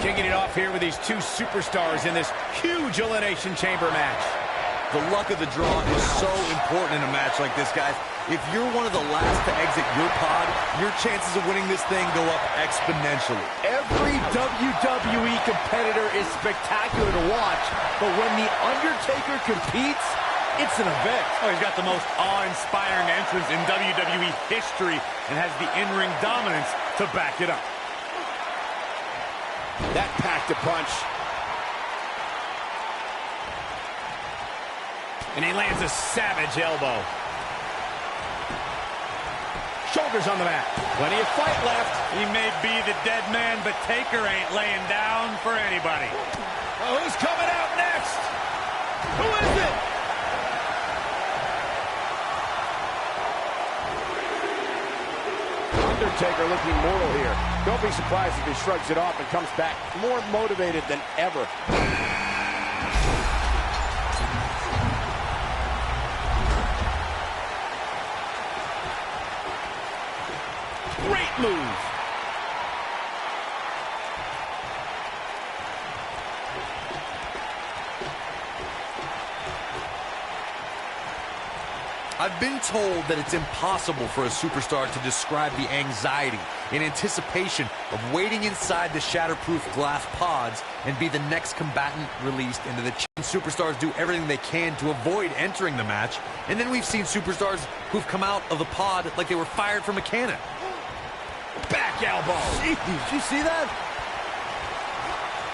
Kicking it off here with these two superstars in this huge Elimination Chamber match. The luck of the draw is so important in a match like this, guys. If you're one of the last to exit your pod, your chances of winning this thing go up exponentially. Every WWE competitor is spectacular to watch, but when The Undertaker competes, it's an event. Oh, he's got the most awe-inspiring entrance in WWE history and has the in-ring dominance to back it up. That packed a punch. And he lands a savage elbow. Shoulders on the mat. Plenty of fight left. He may be the dead man, but Taker ain't laying down for anybody. Oh, who's coming out next? Who is it? Undertaker looking mortal here. Don't be surprised if he shrugs it off and comes back more motivated than ever. Great move. I've been told that it's impossible for a superstar to describe the anxiety and anticipation of waiting inside the shatterproof glass pods and be the next combatant released into the superstars do everything they can to avoid entering the match, and then we've seen superstars who've come out of the pod like they were fired from a cannon. Back elbow. Jeez, did you see that?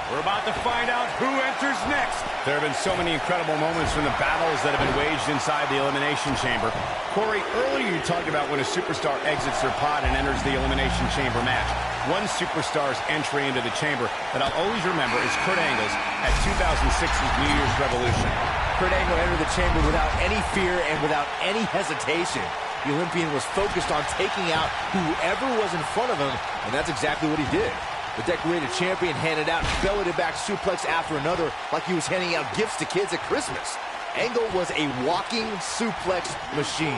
We're about to find out who enters next. There have been so many incredible moments from the battles that have been waged inside the Elimination Chamber. Corey, earlier you talked about when a superstar exits their pod and enters the Elimination Chamber match. One superstar's entry into the chamber that I'll always remember is Kurt Angle's at 2006's New Year's Revolution. Kurt Angle entered the chamber without any fear and without any hesitation. The Olympian was focused on taking out whoever was in front of him, and that's exactly what he did. The decorated champion handed out belly-to-back suplex after another like he was handing out gifts to kids at Christmas. Angle was a walking suplex machine.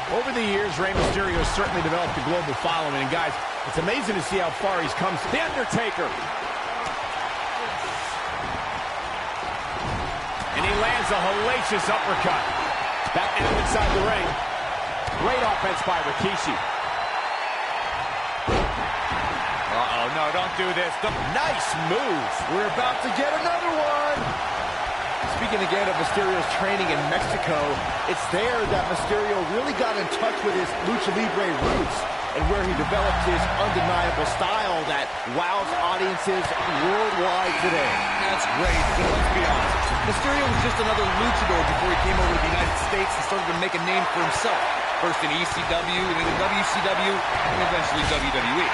Over the years, Rey Mysterio has certainly developed a global following, and guys, it's amazing to see how far he's come. The Undertaker. And he lands a hellacious uppercut. Back down inside the ring. Great offense by Rikishi. Uh-oh, no, don't do this. Nice move. We're about to get another one. Speaking again of Mysterio's training in Mexico, it's there that Mysterio really got in touch with his Lucha Libre roots and where he developed his undeniable style that wows audiences worldwide today. That's great, but let's be honest. Mysterio was just another luchador before he came over to the United States and started to make a name for himself. First in ECW, and then WCW, and eventually WWE.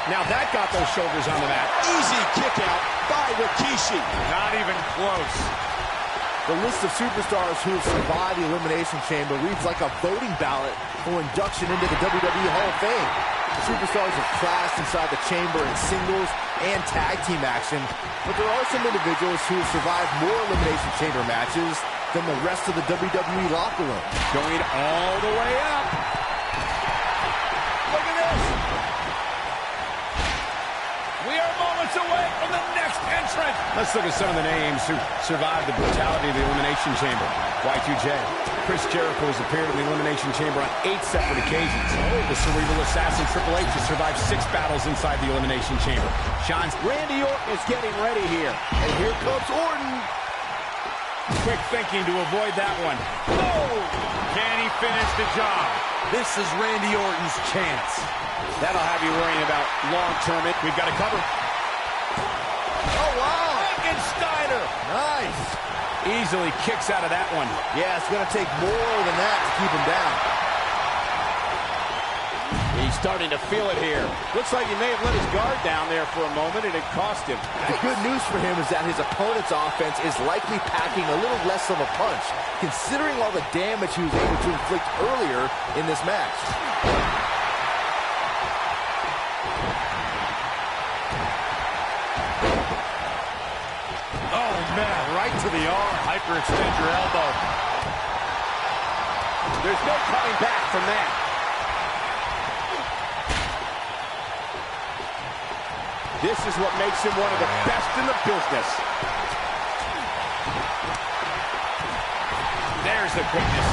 Now that got those shoulders on the mat. Easy kick out by Rikishi. Not even close. The list of superstars who have survived the Elimination Chamber reads like a voting ballot for induction into the WWE Hall of Fame. The superstars have clashed inside the chamber in singles and tag team action, but there are some individuals who have survived more Elimination Chamber matches than the rest of the WWE locker room. Going all the way up. Look at this. We are moments away from the next entrant. Let's look at some of the names who survived the brutality of the Elimination Chamber. Y2J. Chris Jericho has appeared in the Elimination Chamber on 8 separate occasions. The cerebral assassin Triple H has survived 6 battles inside the Elimination Chamber. Randy Orton is getting ready here. And here comes Orton. Quick thinking to avoid that one. Oh! Can he finish the job? This is Randy Orton's chance. That'll have you worrying about long-term. We've got to cover. Oh, wow! Frankensteiner! Nice! Easily kicks out of that one. Yeah, it's going to take more than that to keep him down. He's starting to feel it here. Looks like he may have let his guard down there for a moment, and it cost him. The good news for him is that his opponent's offense is likely packing a little less of a punch, considering all the damage he was able to inflict earlier in this match. Oh, man, right to the arm. Hyperextend your elbow. There's no coming back from that. This is what makes him one of the best in the business. There's the quickness.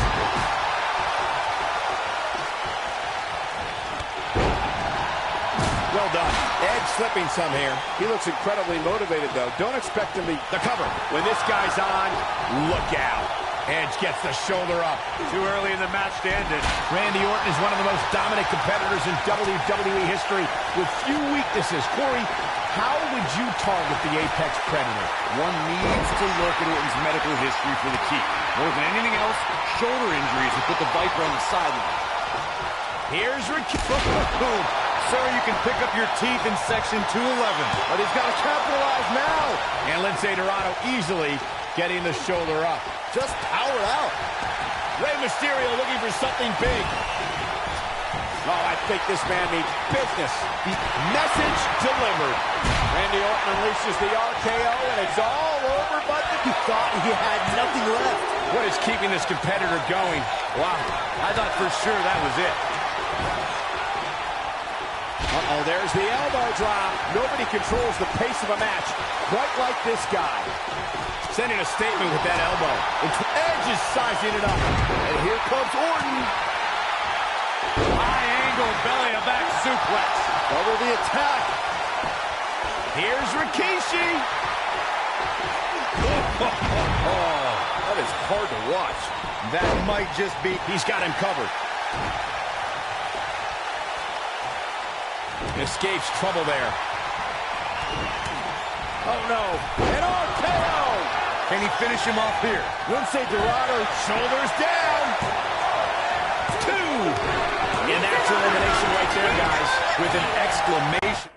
Well done. Edge slipping some here. He looks incredibly motivated, though. Don't expect him to... The cover. When this guy's on, look out. Edge gets the shoulder up. Too early in the match to end it. Randy Orton is one of the most dominant competitors in WWE history with few weaknesses. Corey, how would you target the Apex Predator? One needs to look at Orton's medical history for the key. More than anything else, shoulder injuries have put the Viper on the sideline. Here's Ricky. Boom. Sir, you can pick up your teeth in Section 211. But he's got to capitalize now. And Lindsay Dorado easily getting the shoulder up. Just powered out. Rey Mysterio looking for something big. Oh, I think this man needs business. The message delivered. Randy Orton unleashes the RKO, and it's all over, but He thought he had nothing left. what is keeping this competitor going? Wow, I thought for sure that was it. Uh-oh, there's the elbow drop. Nobody controls the pace of a match quite like this guy. Sending a statement with that elbow. Edge is sizing it up. And here comes Orton. High angle belly-to-back suplex. Double the attack. Here's Rikishi. That is hard to watch. That might just be... He's got him covered. Escapes trouble there. Oh, no. An RKO. Can he finish him off here? Lindsay Dorado. Shoulders down. 2. And that's elimination right there, guys. With an exclamation.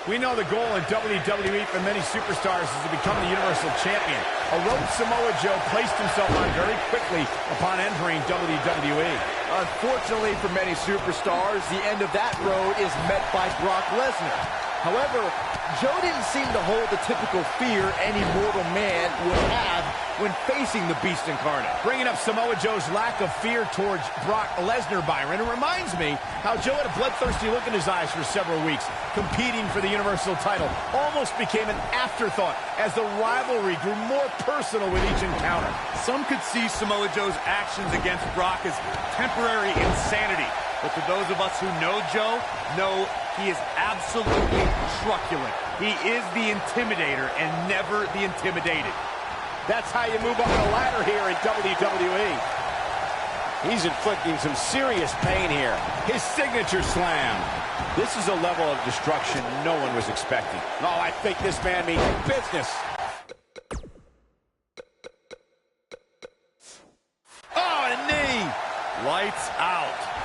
We know the goal in WWE for many superstars is to become the Universal Champion. A road Samoa Joe placed himself on very quickly upon entering WWE. Unfortunately for many superstars, the end of that road is met by Brock Lesnar. However, Joe didn't seem to hold the typical fear any mortal man would have when facing the Beast Incarnate. Bringing up Samoa Joe's lack of fear towards Brock Lesnar, Byron. It reminds me how Joe had a bloodthirsty look in his eyes for several weeks, competing for the Universal title. Almost became an afterthought as the rivalry grew more personal with each encounter. Some could see Samoa Joe's actions against Brock as temporary insanity. But to those of us who know Joe, know he is absolutely truculent. He is the intimidator and never the intimidated. That's how you move up the ladder here in WWE. He's inflicting some serious pain here. His signature slam. This is a level of destruction no one was expecting. Oh, I think this man means business. Oh, and a knee. Lights out.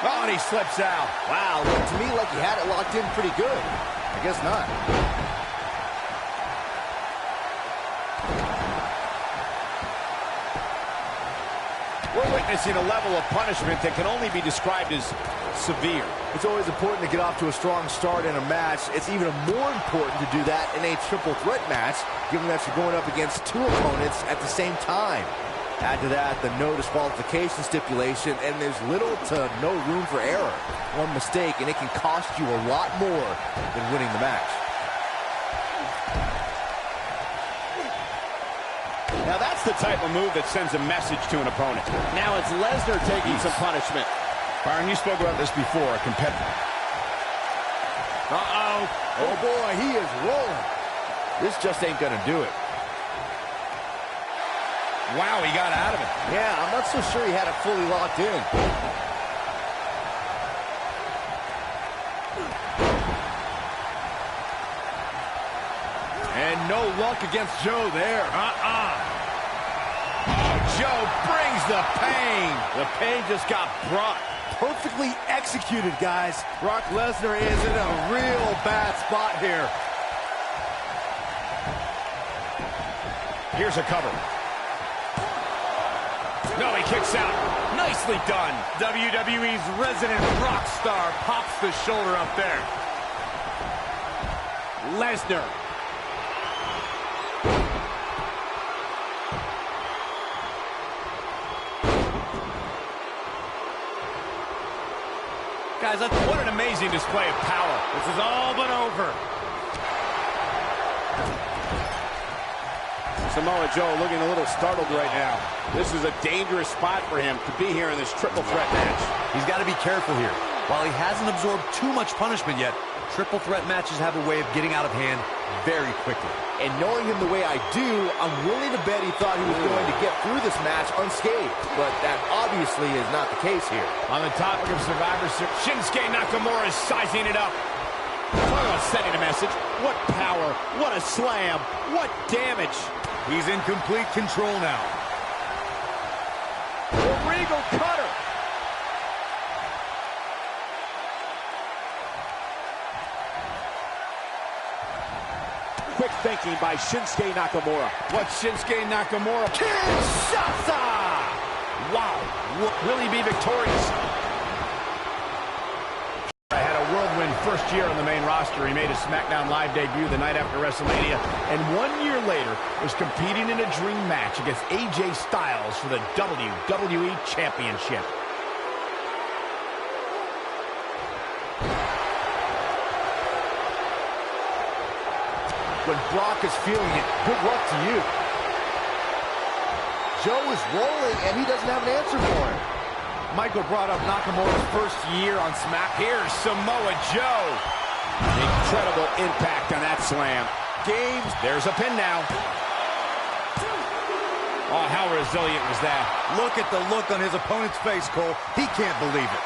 Oh, and he slips out. Wow, looked to me like he had it locked in pretty good. I guess not. We're witnessing a level of punishment that can only be described as severe. It's always important to get off to a strong start in a match. It's even more important to do that in a triple threat match, given that you're going up against two opponents at the same time. Add to that the no disqualification stipulation, and there's little to no room for error. One mistake, and it can cost you a lot more than winning the match. Now that's the type of move that sends a message to an opponent. Now it's Lesnar taking some punishment. Byron, you spoke about this before, a competitor. Uh-oh. Oh, boy, he is rolling. This just ain't gonna do it. Wow, he got out of it. Yeah, I'm not so sure he had it fully locked in. And no luck against Joe there. Oh, Joe brings the pain. The pain just got brought. Perfectly executed, guys. Brock Lesnar is in a real bad spot here. Here's a cover. No, he kicks out. Nicely done. WWE's resident rock star pops the shoulder up there. Lesnar. Guys, what an amazing display of power. This is all but over. Samoa Joe looking a little startled right now. This is a dangerous spot for him to be here in this triple threat match. He's got to be careful here. While he hasn't absorbed too much punishment yet, triple threat matches have a way of getting out of hand very quickly. And knowing him the way I do, I'm willing to bet he thought he was going to get through this match unscathed. But that obviously is not the case here. On the topic of Survivor Series, Shinsuke Nakamura is sizing it up. Talk about sending a message. What power, what a slam, what damage. He's in complete control now. The Regal cutter. Quick thinking by Shinsuke Nakamura. What's Shinsuke Nakamura? Kinshasa! Wow, will he be victorious? Had a whirlwind first year on the main roster. He made a SmackDown Live debut the night after WrestleMania, and 1 year later was competing in a dream match against AJ Styles for the WWE Championship. When Brock is feeling it, good luck to you. Joe is rolling, and he doesn't have an answer for him. Michael brought up Nakamura's first year on SmackDown. Here's Samoa Joe. Incredible impact on that slam. Games. There's a pin now. Oh, how resilient was that? Look at the look on his opponent's face, Cole. He can't believe it.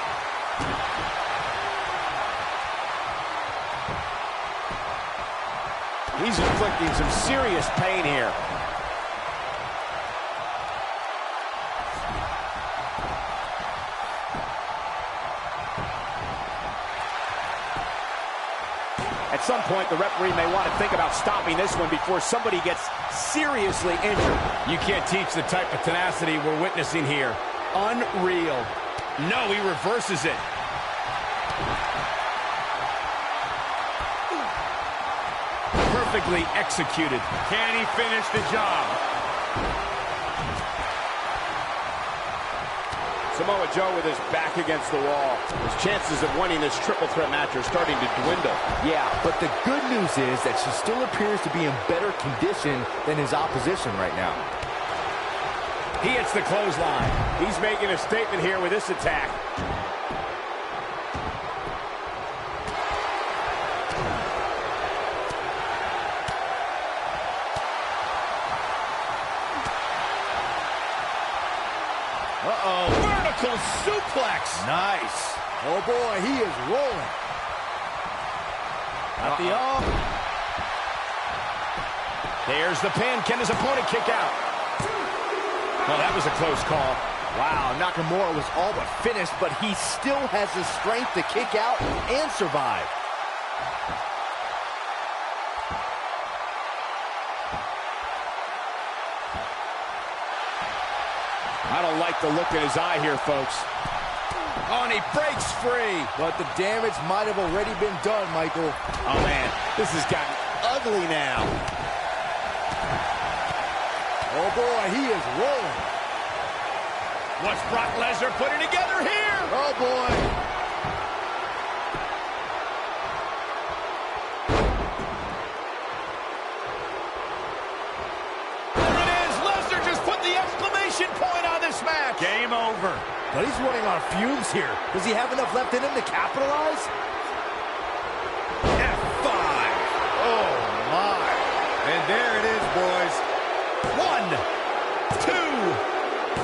He's inflicting some serious pain here. At some point, the referee may want to think about stopping this one before somebody gets seriously injured. You can't teach the type of tenacity we're witnessing here. Unreal. No, he reverses it. Perfectly executed. Can he finish the job? Samoa Joe with his back against the wall. His chances of winning this triple threat match are starting to dwindle. Yeah, but the good news is that she still appears to be in better condition than his opposition right now. He hits the clothesline. He's making a statement here with this attack. Uh-oh. Vertical suplex. Nice. Oh, boy, he is rolling. At the arm. There's the pin. Can his opponent kick out? Well, that was a close call. Wow, Nakamura was all but finished, but he still has the strength to kick out and survive. I don't like the look in his eye here, folks. Oh, and he breaks free. But the damage might have already been done, Michael. Oh, man, this has gotten ugly now. Oh, boy, he is rolling. What's Brock Lesnar putting together here? Oh, boy. There it is. Lesnar cover. But he's running on fumes here. Does he have enough left in him to capitalize? F5. Oh, my. And there it is, boys. 1, 2,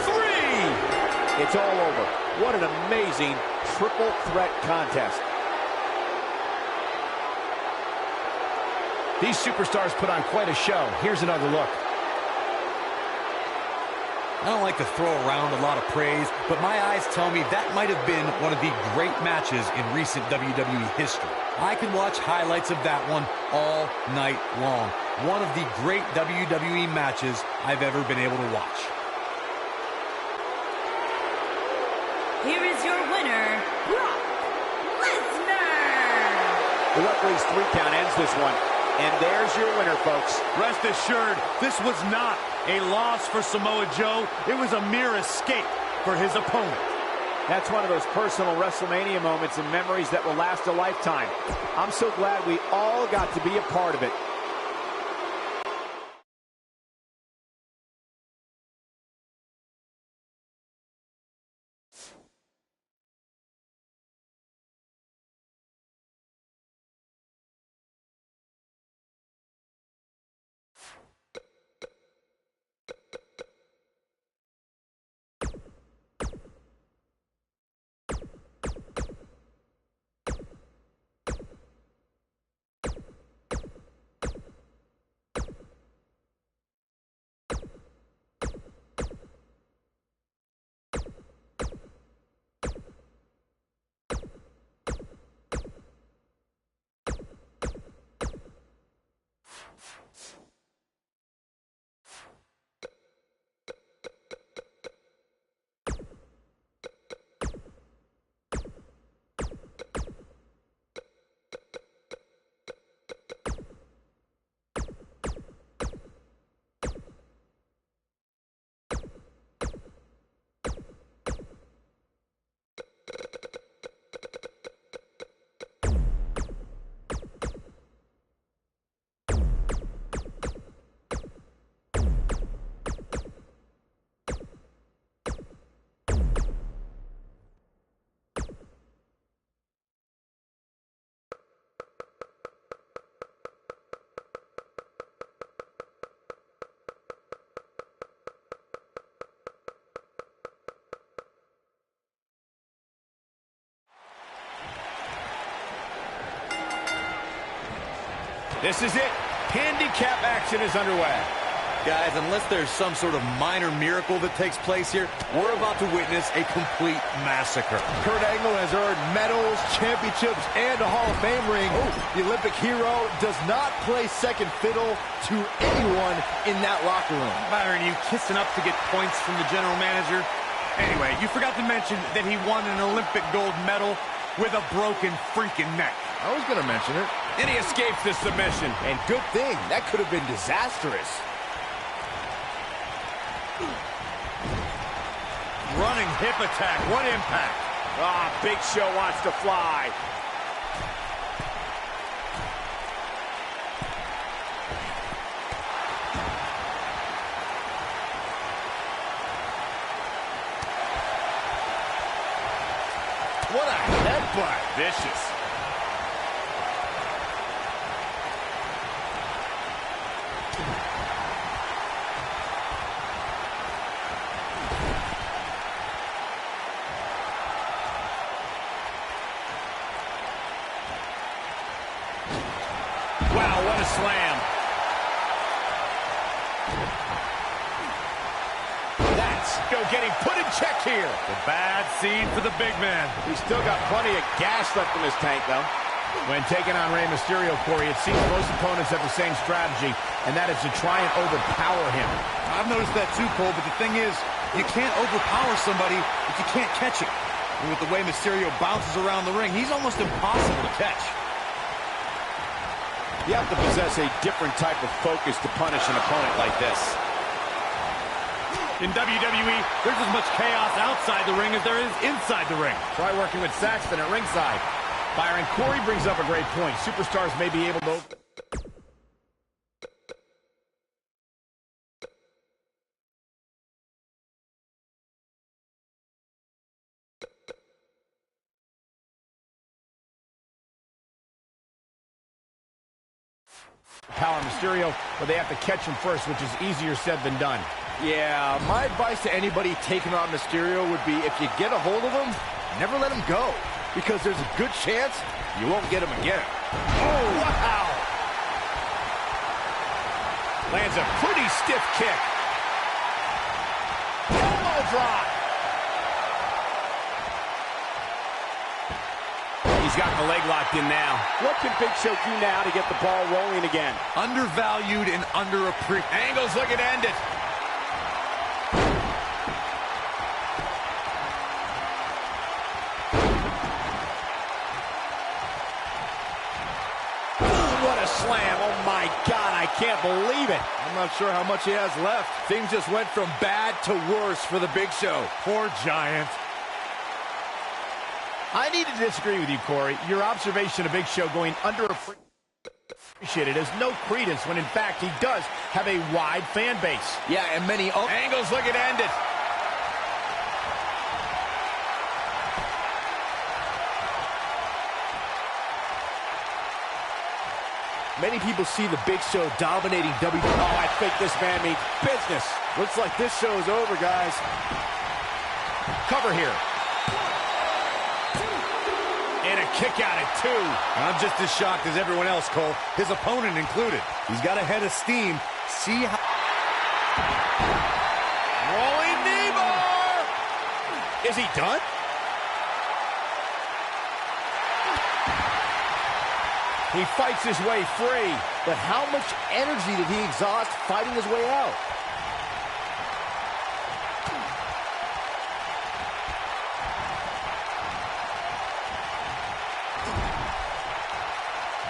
3. It's all over. What an amazing triple threat contest. These superstars put on quite a show. Here's another look. I don't like to throw around a lot of praise, but my eyes tell me that might have been one of the great matches in recent WWE history. I could watch highlights of that one all night long. One of the great WWE matches I've ever been able to watch. Here is your winner, Brock Lesnar. The referee's 3 count ends this one. And there's your winner, folks. Rest assured, this was not a loss for Samoa Joe. It was a mere escape for his opponent. That's one of those personal WrestleMania moments and memories that will last a lifetime. I'm so glad we all got to be a part of it. This is it. Handicap action is underway. Guys, unless there's some sort of minor miracle that takes place here, we're about to witness a complete massacre. Kurt Angle has earned medals, championships, and a Hall of Fame ring. The Olympic hero does not play second fiddle to anyone in that locker room. Byron, you kissing up to get points from the general manager? Anyway, you forgot to mention that he won an Olympic gold medal with a broken freaking neck. I was going to mention it. And he escapes the submission. And good thing. That could have been disastrous. Running hip attack. What impact. Big Show wants to fly. What a headbutt. Vicious. Wow, what a slam. That's getting put in check here. The bad scene for the big man. He's still got plenty of gas left in his tank, though. When taking on Rey Mysterio, Corey, it seems most opponents have the same strategy, and that is to try and overpower him. I've noticed that too, Cole, but the thing is, you can't overpower somebody if you can't catch him. And with the way Mysterio bounces around the ring, he's almost impossible to catch. You have to possess a different type of focus to punish an opponent like this. In WWE, there's as much chaos outside the ring as there is inside the ring. Try working with Saxton at ringside. Byron, Corey brings up a great point. Superstars may be able to... Power Mysterio, but they have to catch him first, which is easier said than done. Yeah, my advice to anybody taking on Mysterio would be if you get a hold of him, never let him go, because there's a good chance you won't get him again. Oh, wow! Lands a pretty stiff kick. Elbow drop. He's got the leg locked in now. What can Big Show do now to get the ball rolling again? Undervalued and underappreciated. Angle's looking to end it. What a slam. Oh, my God. I can't believe it. I'm not sure how much he has left. Things just went from bad to worse for the Big Show. Poor Giant. I need to disagree with you, Corey. Your observation of Big Show going underappreciated has no credence when, in fact, he does have a wide fan base. Yeah, and many... Angle's looking to end it. Many people see the Big Show dominating WWE. Oh, I think this man means business. Looks like this show is over, guys. Cover here. And a kick out at 2. I'm just as shocked as everyone else, Cole, his opponent included. He's got a head of steam. See how... Rolling knee bar. Is he done? He fights his way free. But how much energy did he exhaust fighting his way out?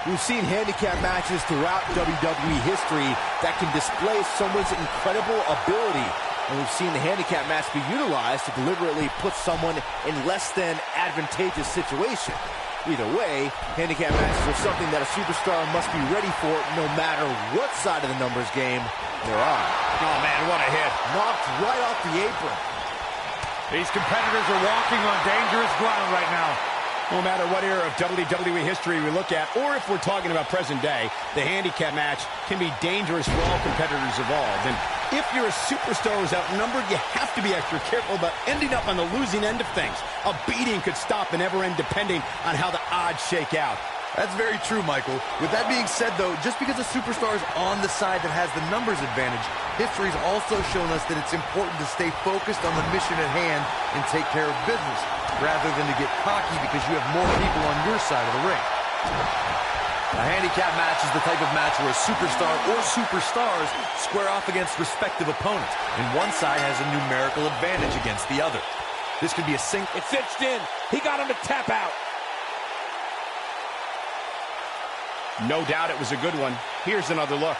We've seen handicap matches throughout WWE history that can display someone's incredible ability. And we've seen the handicap match be utilized to deliberately put someone in less than advantageous situation. Either way, handicap matches are something that a superstar must be ready for no matter what side of the numbers game they're on. Oh, man, what a hit. Knocked right off the apron. These competitors are walking on dangerous ground right now. No matter what era of WWE history we look at, or if we're talking about present day, the handicap match can be dangerous for all competitors involved. And if you're a superstar who's outnumbered, you have to be extra careful about ending up on the losing end of things. A beating could stop and never end depending on how the odds shake out. That's very true, Michael. With that being said, though, just because a superstar is on the side that has the numbers advantage, history's also shown us that it's important to stay focused on the mission at hand and take care of business, rather than to get cocky because you have more people on your side of the ring. A handicap match is the type of match where a superstar or superstars square off against respective opponents, and one side has a numerical advantage against the other. This could be a single... It's cinched in. He got him to tap out. No doubt it was a good one. Here's another look.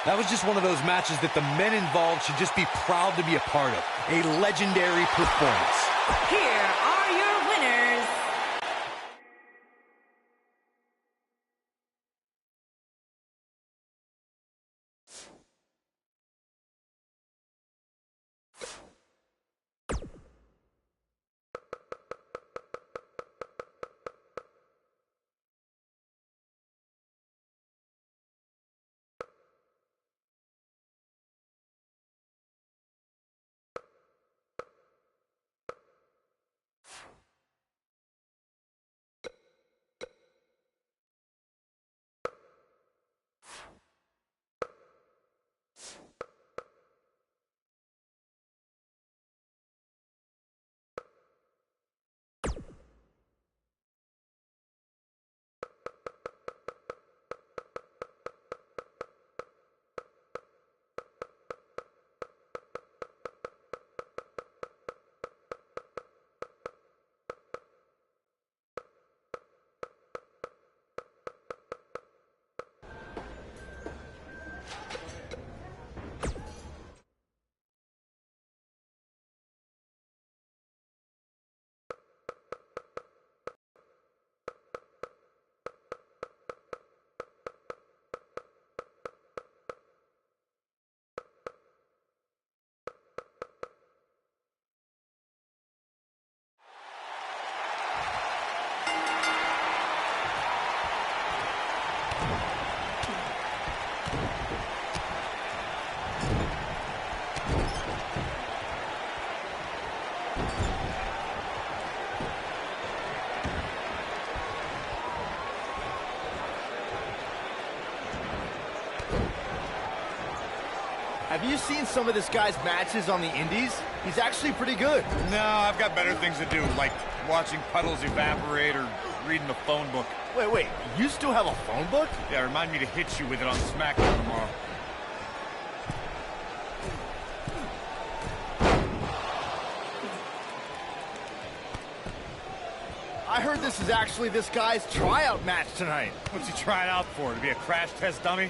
That was just one of those matches that the men involved should just be proud to be a part of. A legendary performance. Here are your winners. Have you seen some of this guy's matches on the indies? He's actually pretty good. No, I've got better things to do, like watching puddles evaporate or reading the phone book. Wait, you still have a phone book? Yeah, remind me to hit you with it on SmackDown tomorrow. I heard this is actually this guy's tryout match tonight. What's he trying out for? To be a crash test dummy?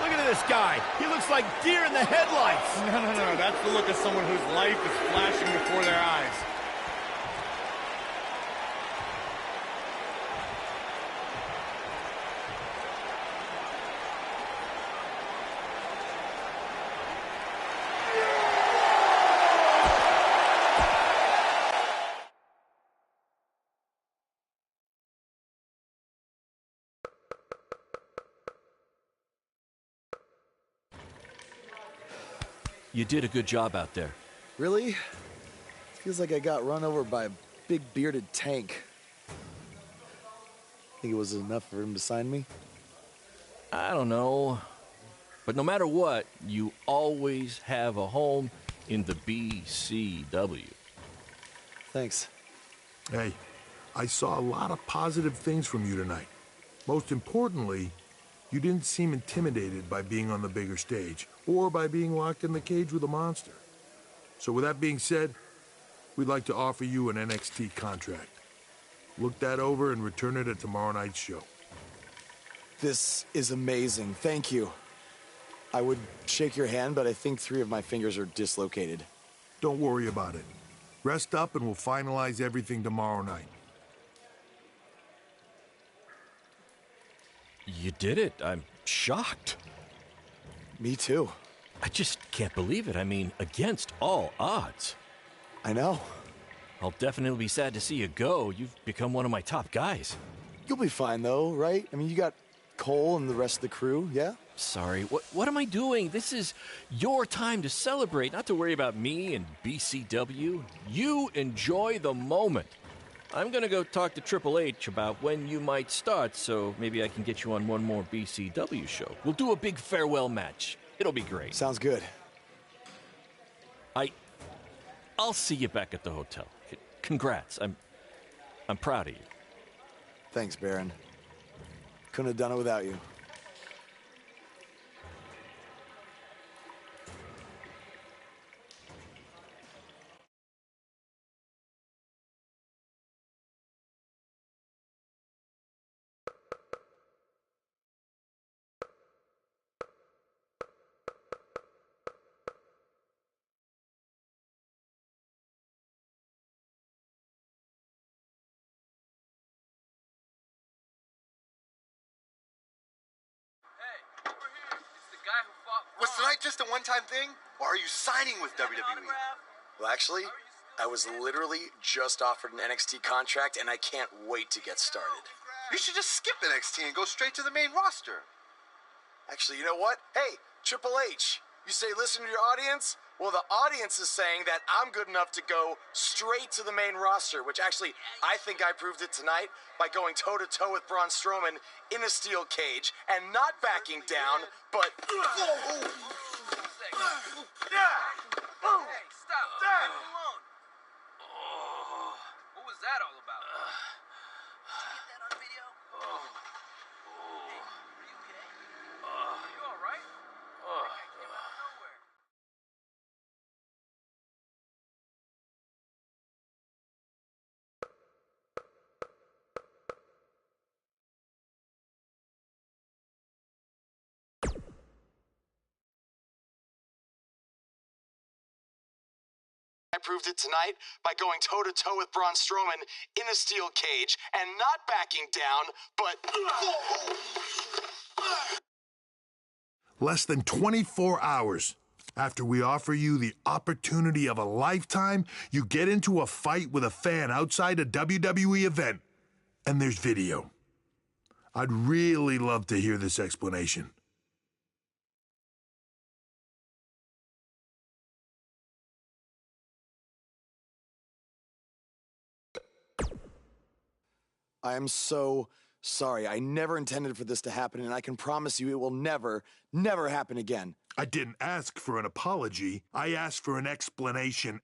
Look at this guy. He looks like deer in the headlights. No. That's the look of someone whose life is flashing before their eyes. You did a good job out there. Really? Feels like I got run over by a big bearded tank. Think it was enough for him to sign me? I don't know. But no matter what, you always have a home in the BCW. Thanks. Hey, I saw a lot of positive things from you tonight. Most importantly, you didn't seem intimidated by being on the bigger stage or by being locked in the cage with a monster. So with that being said, we'd like to offer you an NXT contract. Look that over and return it at tomorrow night's show. This is amazing. Thank you. I would shake your hand, but I think 3 of my fingers are dislocated. Don't worry about it. Rest up and we'll finalize everything tomorrow night. You did it. I'm shocked. Me too. I just can't believe it. I mean, against all odds. I know. I'll definitely be sad to see you go. You've become one of my top guys. You'll be fine, though, right? I mean, you got Cole and the rest of the crew, yeah? Sorry, what am I doing? This is your time to celebrate, not to worry about me and BCW. You enjoy the moment. I'm gonna go talk to Triple H about when you might start, so maybe I can get you on one more BCW show. We'll do a big farewell match. It'll be great. Sounds good. I'll see you back at the hotel. Congrats. I'm proud of you. Thanks, Baron. Couldn't have done it without you. Was tonight just a one-time thing, or are you signing with WWE? Well, actually, I was literally just offered an NXT contract, and I can't wait to get started. You should just skip NXT and go straight to the main roster. Actually, you know what? Hey, Triple H, you say listen to your audience? Well, the audience is saying that I'm good enough to go straight to the main roster, which actually, I think I proved it tonight by going toe-to-toe with Braun Strowman in a steel cage and not backing down, but... Hey, stop. Leave him alone. What was that all about? Did you get that on video? Hey, are you okay? Are you all right? That came out of nowhere. I proved it tonight by going toe-to-toe with Braun Strowman in a steel cage and not backing down, but... Less than 24 hours after we offer you the opportunity of a lifetime, you get into a fight with a fan outside a WWE event, and there's video. I'd really love to hear this explanation. I am so sorry. I never intended for this to happen, and I can promise you it will never, never happen again. I didn't ask for an apology. I asked for an explanation.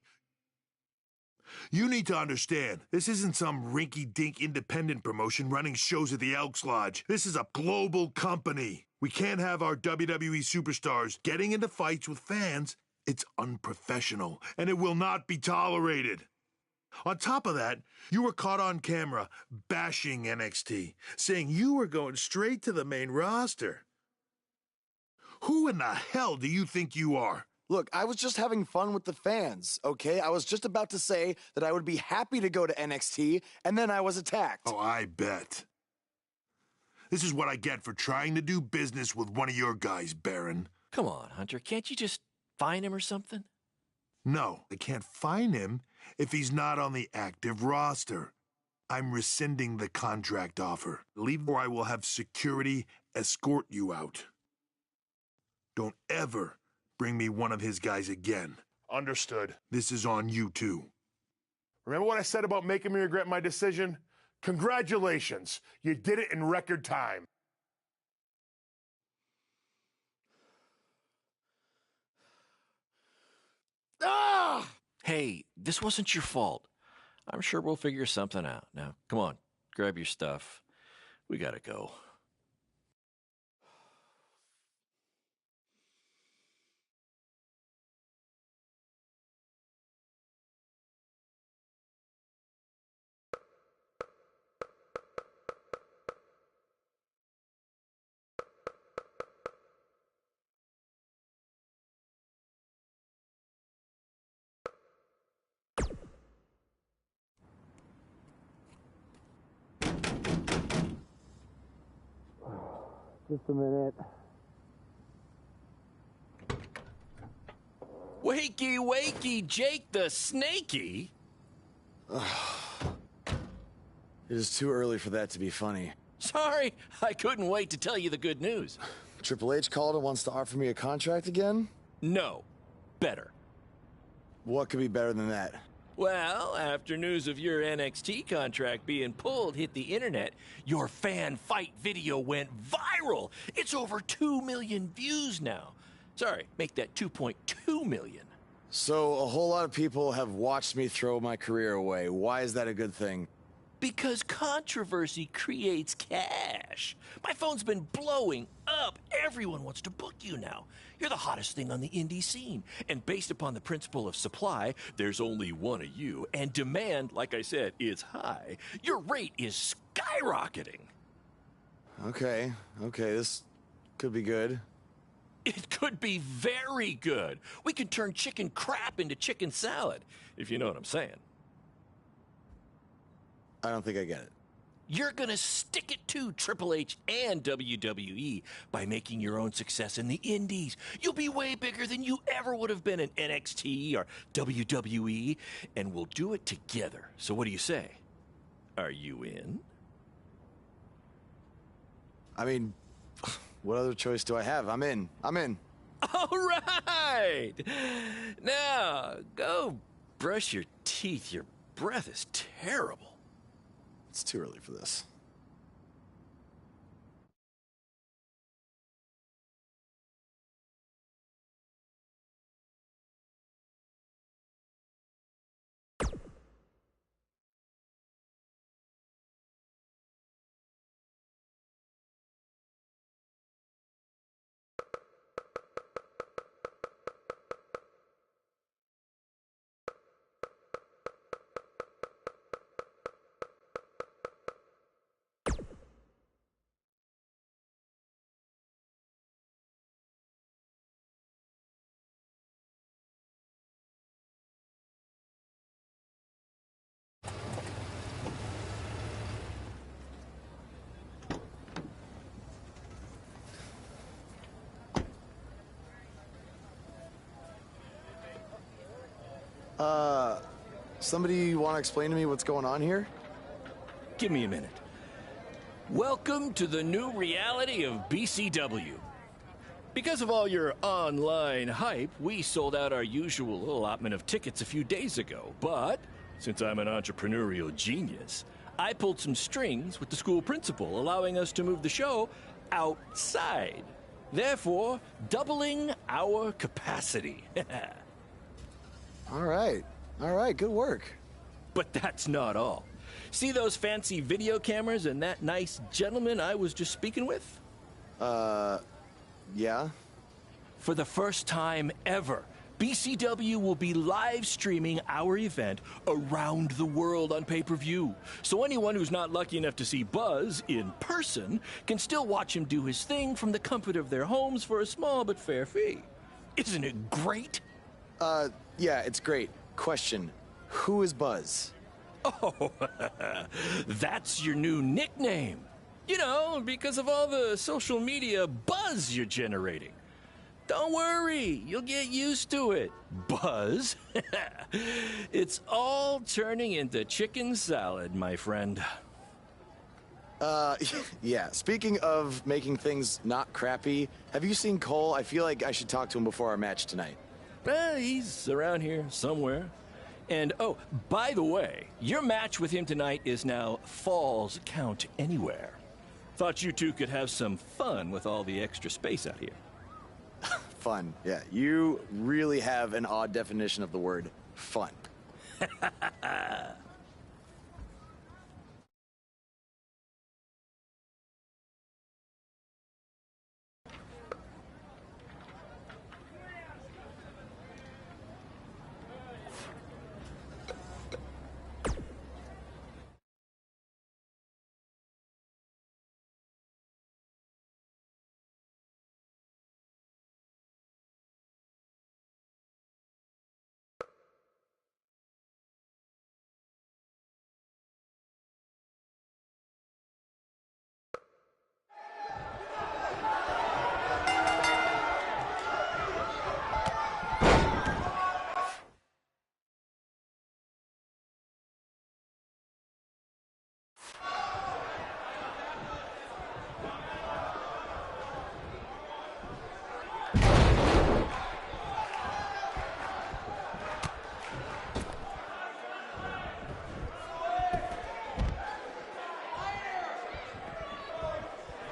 You need to understand, this isn't some rinky-dink independent promotion running shows at the Elks Lodge. This is a global company. We can't have our WWE superstars getting into fights with fans. It's unprofessional, and it will not be tolerated. On top of that, you were caught on camera bashing NXT, saying you were going straight to the main roster. Who in the hell do you think you are? Look, I was just having fun with the fans, okay? I was just about to say that I would be happy to go to NXT, and then I was attacked. Oh, I bet. This is what I get for trying to do business with one of your guys, Baron. Come on, Hunter. Can't you just fine him or something? No, I can't fine him if he's not on the active roster. I'm rescinding the contract offer. Leave or I will have security escort you out. Don't ever bring me one of his guys again. Understood. This is on you, too. Remember what I said about making me regret my decision? Congratulations. You did it in record time. Ah! Hey, this wasn't your fault. I'm sure we'll figure something out. Now, come on, grab your stuff. We gotta go. Just a minute. Wakey, wakey, Jake the Snakey. It is too early for that to be funny. Sorry, I couldn't wait to tell you the good news. Triple H called and wants to offer me a contract again? No, better. What could be better than that? Well, after news of your NXT contract being pulled hit the internet, your fan fight video went viral. It's over 2 million views now. Sorry, make that 2.2 million. So a whole lot of people have watched me throw my career away. Why is that a good thing? Because controversy creates cash. My phone's been blowing up. Everyone wants to book you now. You're the hottest thing on the indie scene. And based upon the principle of supply, there's only one of you. And demand, like I said, is high. Your rate is skyrocketing. Okay, this could be good. It could be very good. We can turn chicken crap into chicken salad, if you know what I'm saying. I don't think I get it. You're gonna stick it to Triple H and WWE by making your own success in the indies. You'll be way bigger than you ever would have been in NXT or WWE, and we'll do it together. So what do you say? Are you in? I mean, what other choice do I have? I'm in. All right! Now, go brush your teeth. Your breath is terrible. It's too early for this. Somebody want to explain to me what's going on here? Give me a minute. Welcome to the new reality of BCW. Because of all your online hype, we sold out our usual allotment of tickets a few days ago. But since I'm an entrepreneurial genius, I pulled some strings with the school principal, allowing us to move the show outside, therefore doubling our capacity. All right, good work. But that's not all. See those fancy video cameras and that nice gentleman I was just speaking with? Yeah? For the first time ever, BCW will be live streaming our event around the world on pay-per-view. So anyone who's not lucky enough to see Buzz in person can still watch him do his thing from the comfort of their homes for a small but fair fee. Isn't it great? Yeah, it's great. Question, who is Buzz? Oh, that's your new nickname. You know, because of all the social media buzz you're generating. Don't worry, you'll get used to it. Buzz? It's all turning into chicken salad, my friend. Yeah, speaking of making things not crappy, have you seen Cole? I feel like I should talk to him before our match tonight. He's around here somewhere. And, oh, by the way, your match with him tonight is now Falls Count Anywhere. Thought you two could have some fun with all the extra space out here. Fun, yeah. You really have an odd definition of the word fun.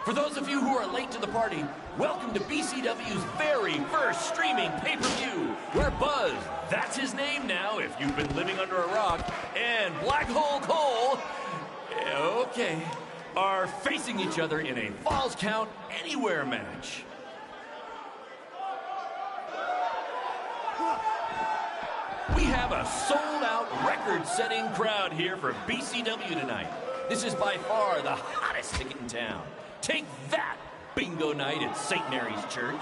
For those of you who are late to the party, welcome to BCW's very first streaming pay-per-view, where Buzz, that's his name now if you've been living under a rock, and Black Hole Cole, okay, are facing each other in a Falls Count Anywhere match. We have a sold-out, record-setting crowd here for BCW tonight. This is by far the hottest ticket in town. Take that, bingo night at St. Mary's Church.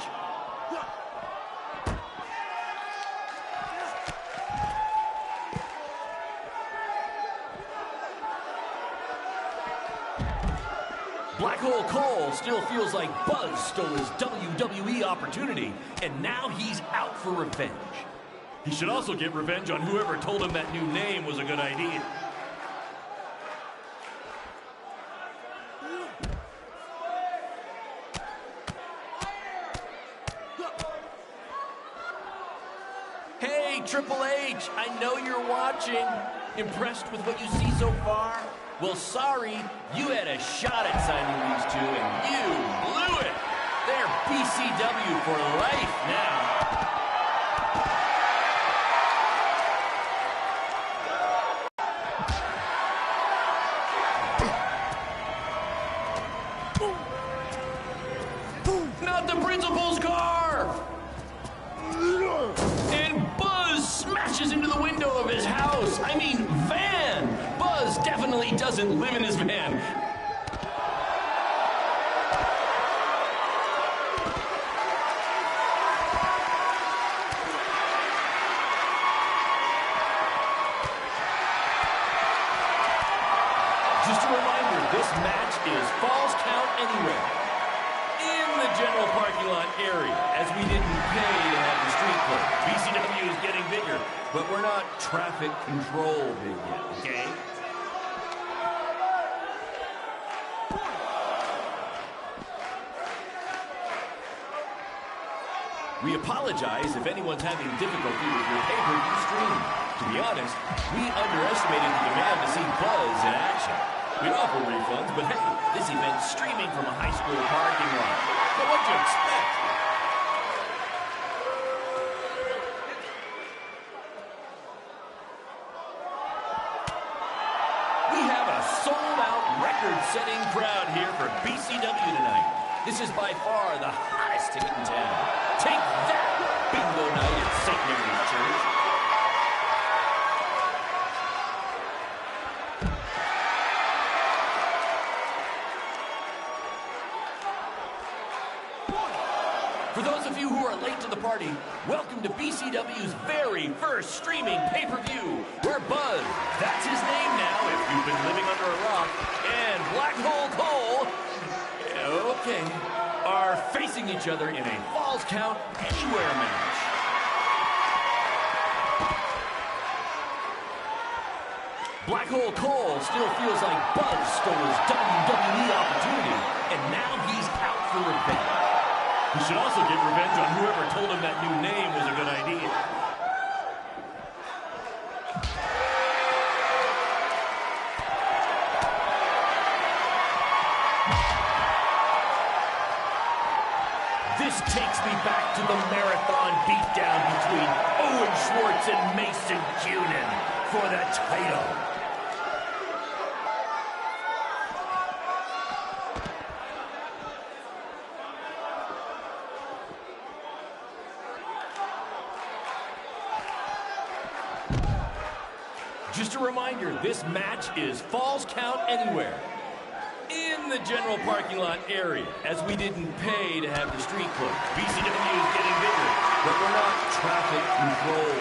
Black Hole Cole still feels like Buzz stole his WWE opportunity, and now he's out for revenge. He should also get revenge on whoever told him that new name was a good idea. Hey, Triple H, I know you're watching. Impressed with what you see so far? Well, sorry, you had a shot at signing these two, and you blew it. They're BCW for life now. Not the principal's car! And Buzz smashes into the window of his house. I mean, van. Buzz definitely doesn't live in his van. Just a reminder, this match is Falls Count Anywhere. In the general parking lot area, as we didn't pay to have the street closed. BCW is getting bigger, but we're not traffic control big yet, okay? We apologize if anyone's having difficulty with your pay-per-view stream. To be honest, we underestimated the demand to see Buzz in action. We'd offer refunds, but hey, this event's streaming from a high school parking lot. So what'd you expect? We have a sold-out, record-setting crowd here for BCW tonight. This is by far the hottest ticket in town. Take that, bingo night at St. Mary's Church. For those of you who are late to the party, welcome to BCW's very first streaming pay-per-view, where Buzz, that's his name now if you've been living under a rock, and Black Hole Cole, okay, are facing each other in a Falls Count Anywhere match. Black Hole Cole still feels like Buzz stole his WWE opportunity, and now he's out for revenge. He should also get revenge on whoever told him that new name was a good idea. This takes me back to the marathon beatdown between Owen Schwartz and Mason Cunin for the title. Just a reminder, this match is Falls Count Anywhere in the general parking lot area, as we didn't pay to have the street closed. BCW is getting bigger, but we're not traffic control,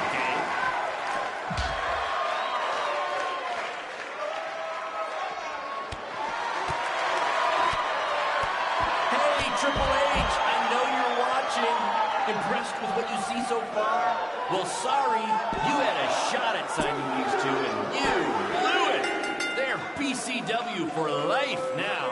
okay? Hey, Triple H, I know you're watching. Impressed with what you see so far? Well, sorry, you had a shot at signing these two, and you blew it. They're BCW for life now.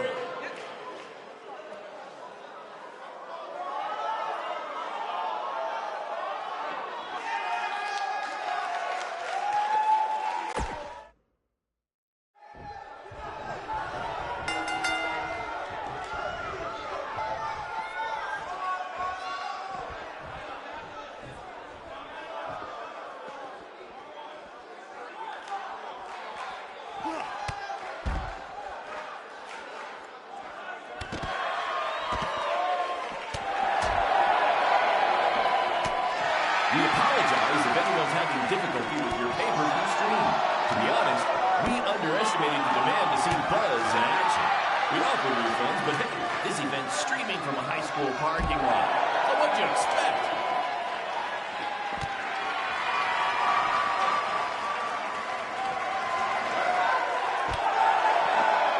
We apologize if anyone's having difficulty with your pay-per-view stream. To be honest, we underestimated the demand to see Buzz in action. We offer refunds, but hey, this event's streaming from a high school parking lot. So what'd you expect?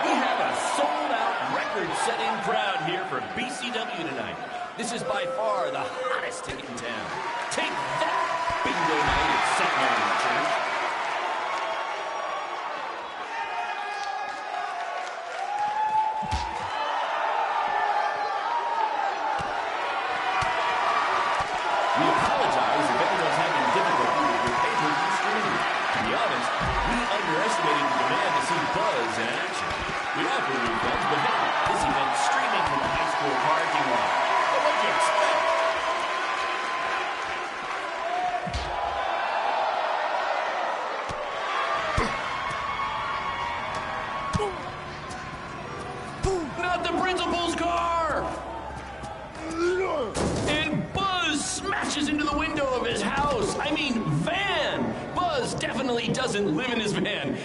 We have a sold-out, record-setting crowd here for BCW tonight. This is by far the hottest ticket in town. Take that, bingo night at St. Mary's Church. We apologize if anyone's having difficulty with your pay-per-view stream. To be honest, we underestimated the demand to see Buzz in action. We offer refunds, but hey, this event's streaming from a high school parking lot. So what'd you expect? Not the principal's car! And Buzz smashes into the window of his house. I mean, van! Buzz definitely doesn't live in his van.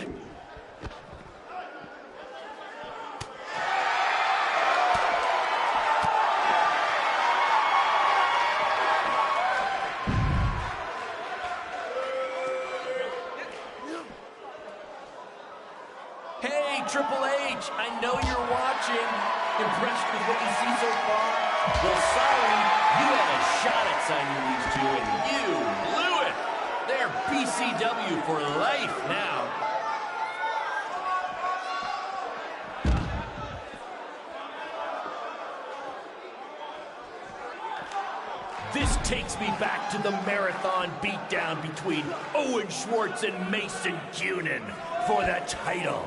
Hey, Triple H, I know you're watching. Impressed with what you see so far? Well, sorry, you had a shot at signing these two, and you blew it. They're BCW for life now. This takes me back to the marathon beatdown between Owen Schwartz and Mason Cunin for the title.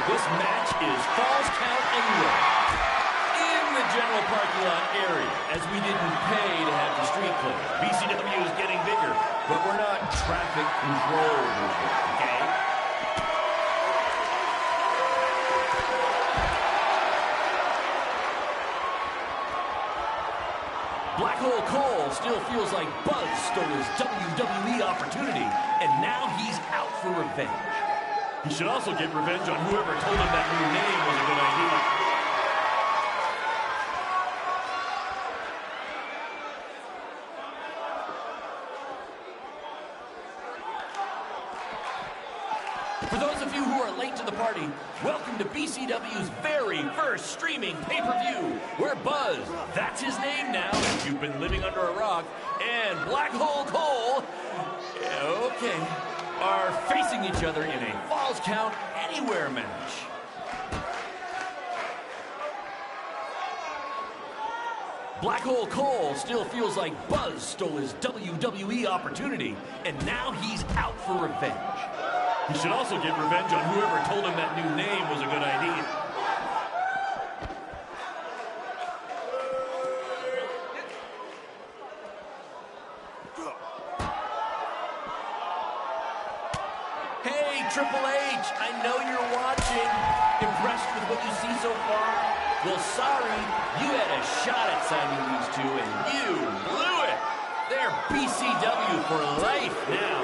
This match is Falls Count Anywhere. In the general parking lot area, as we didn't pay to have the street closed. BCW is getting bigger, but we're not traffic control movement, okay? Black Hole Cole still feels like Buzz stole his WWE opportunity, and now he's out for revenge. He should also get revenge on whoever told him that new name was a good idea. For those of you who are late to the party, welcome to BCW's very first streaming pay-per-view, where Buzz, that's his name now, if you've been living under a rock, and Black Hole Cole, okay, are facing each other in a Falls Count Anywhere match. Black Hole Cole still feels like Buzz stole his WWE opportunity, and now he's out for revenge. He should also get revenge on whoever told him that new name was a good idea. Hey, Triple H, I know you're watching. Impressed with what you see so far? Well, sorry, you had a shot at signing these two, and you blew it. They're BCW for life now.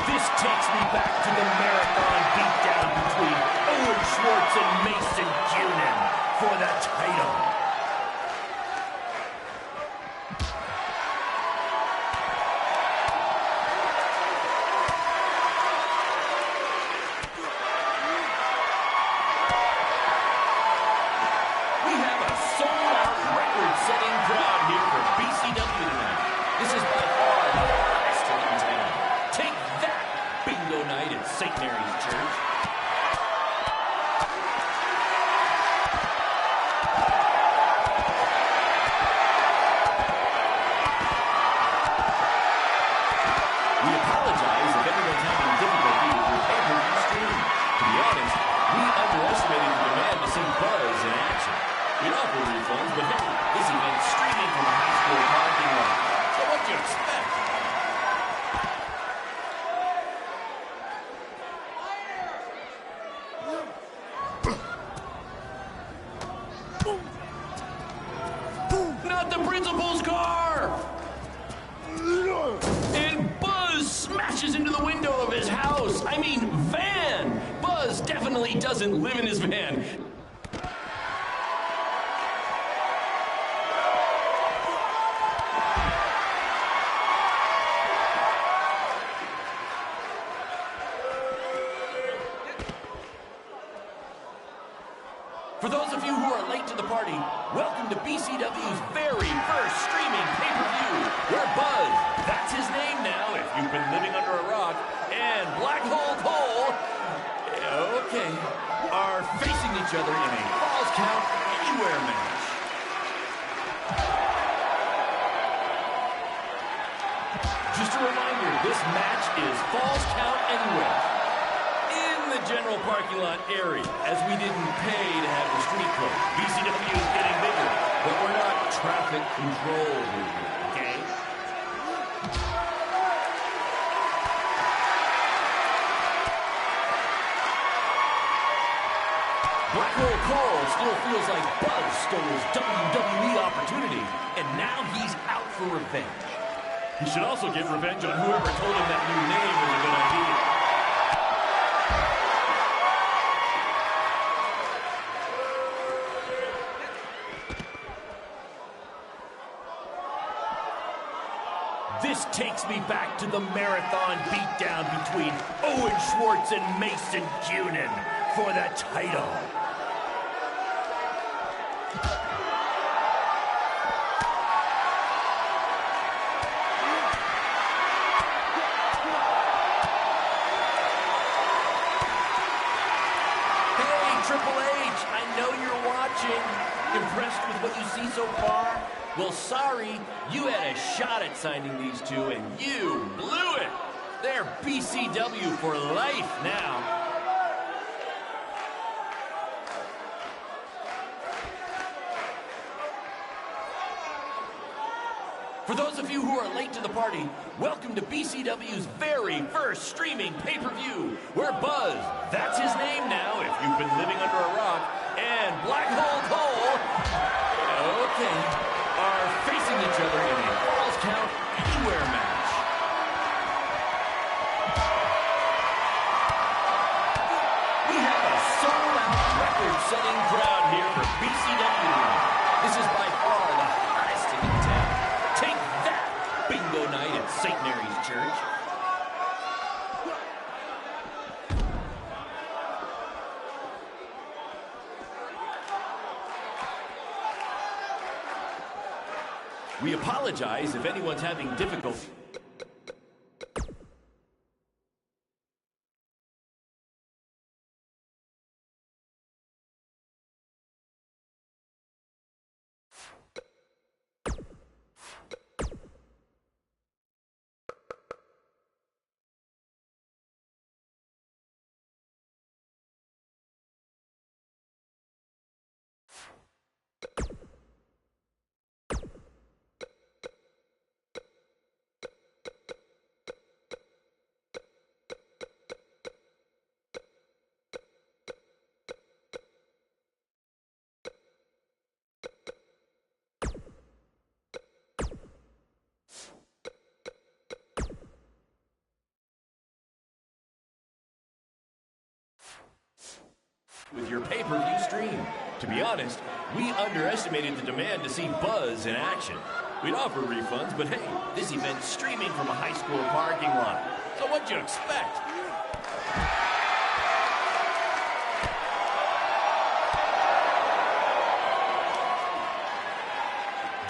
This takes me back to the marathon beatdown between Owen Schwartz and Mason Cunin for the title. We have a sold-out, record-setting crowd here for BCW tonight. This is by far the hottest in town. Take that, bingo night at St. Mary's Church. We apologize if everyone's having difficulty with your pay-per-view stream. To be honest, we underestimated the demand to see Buzz in action. We'd offer refunds, but hey, this event's streaming from a high school parking lot. So what do you expect? Not the principal's car! And Buzz smashes into the window of his house. I mean, van! Buzz definitely doesn't live in his van. For those of you who are late to the party, welcome to BCW's very first streaming pay-per-view, where Buzz, that's his name now if you've been living under a rock, and Black Hole Cole, okay, are facing each other in a Falls Count Anywhere match. Just a reminder, this match is Falls Count Anywhere. In the general parking lot area, as we didn't pay to have the street closed. BCW is getting bigger, but we're not traffic control here, okay? Black Hole Cole still feels like Buzz stole his WWE opportunity, and now he's out for revenge. He should also get revenge on whoever told him that new name was a good idea. This takes me back to the marathon beatdown between Owen Schwartz and Mason Cunin for the title. Hey, Triple H, I know you're watching. Impressed with what you see so far? Well, sorry, you had a shot at signing these two, and you blew it. They're BCW for life now. For those of you who are late to the party, welcome to BCW's very first streaming pay-per-view, where Buzz, that's his name now if you've been living under a rock, and Black Hole Cole, okay, are facing each other in a Falls Count Anywhere match. We have a sold-out record-setting crowd here for BCW. This is by far the hottest in town. Take that, bingo night at St. Mary's Church. We apologize if anyone's having difficulty. With your pay-per-view stream. To be honest, we underestimated the demand to see Buzz in action. We'd offer refunds, but hey, this event's streaming from a high school parking lot. So what'd you expect?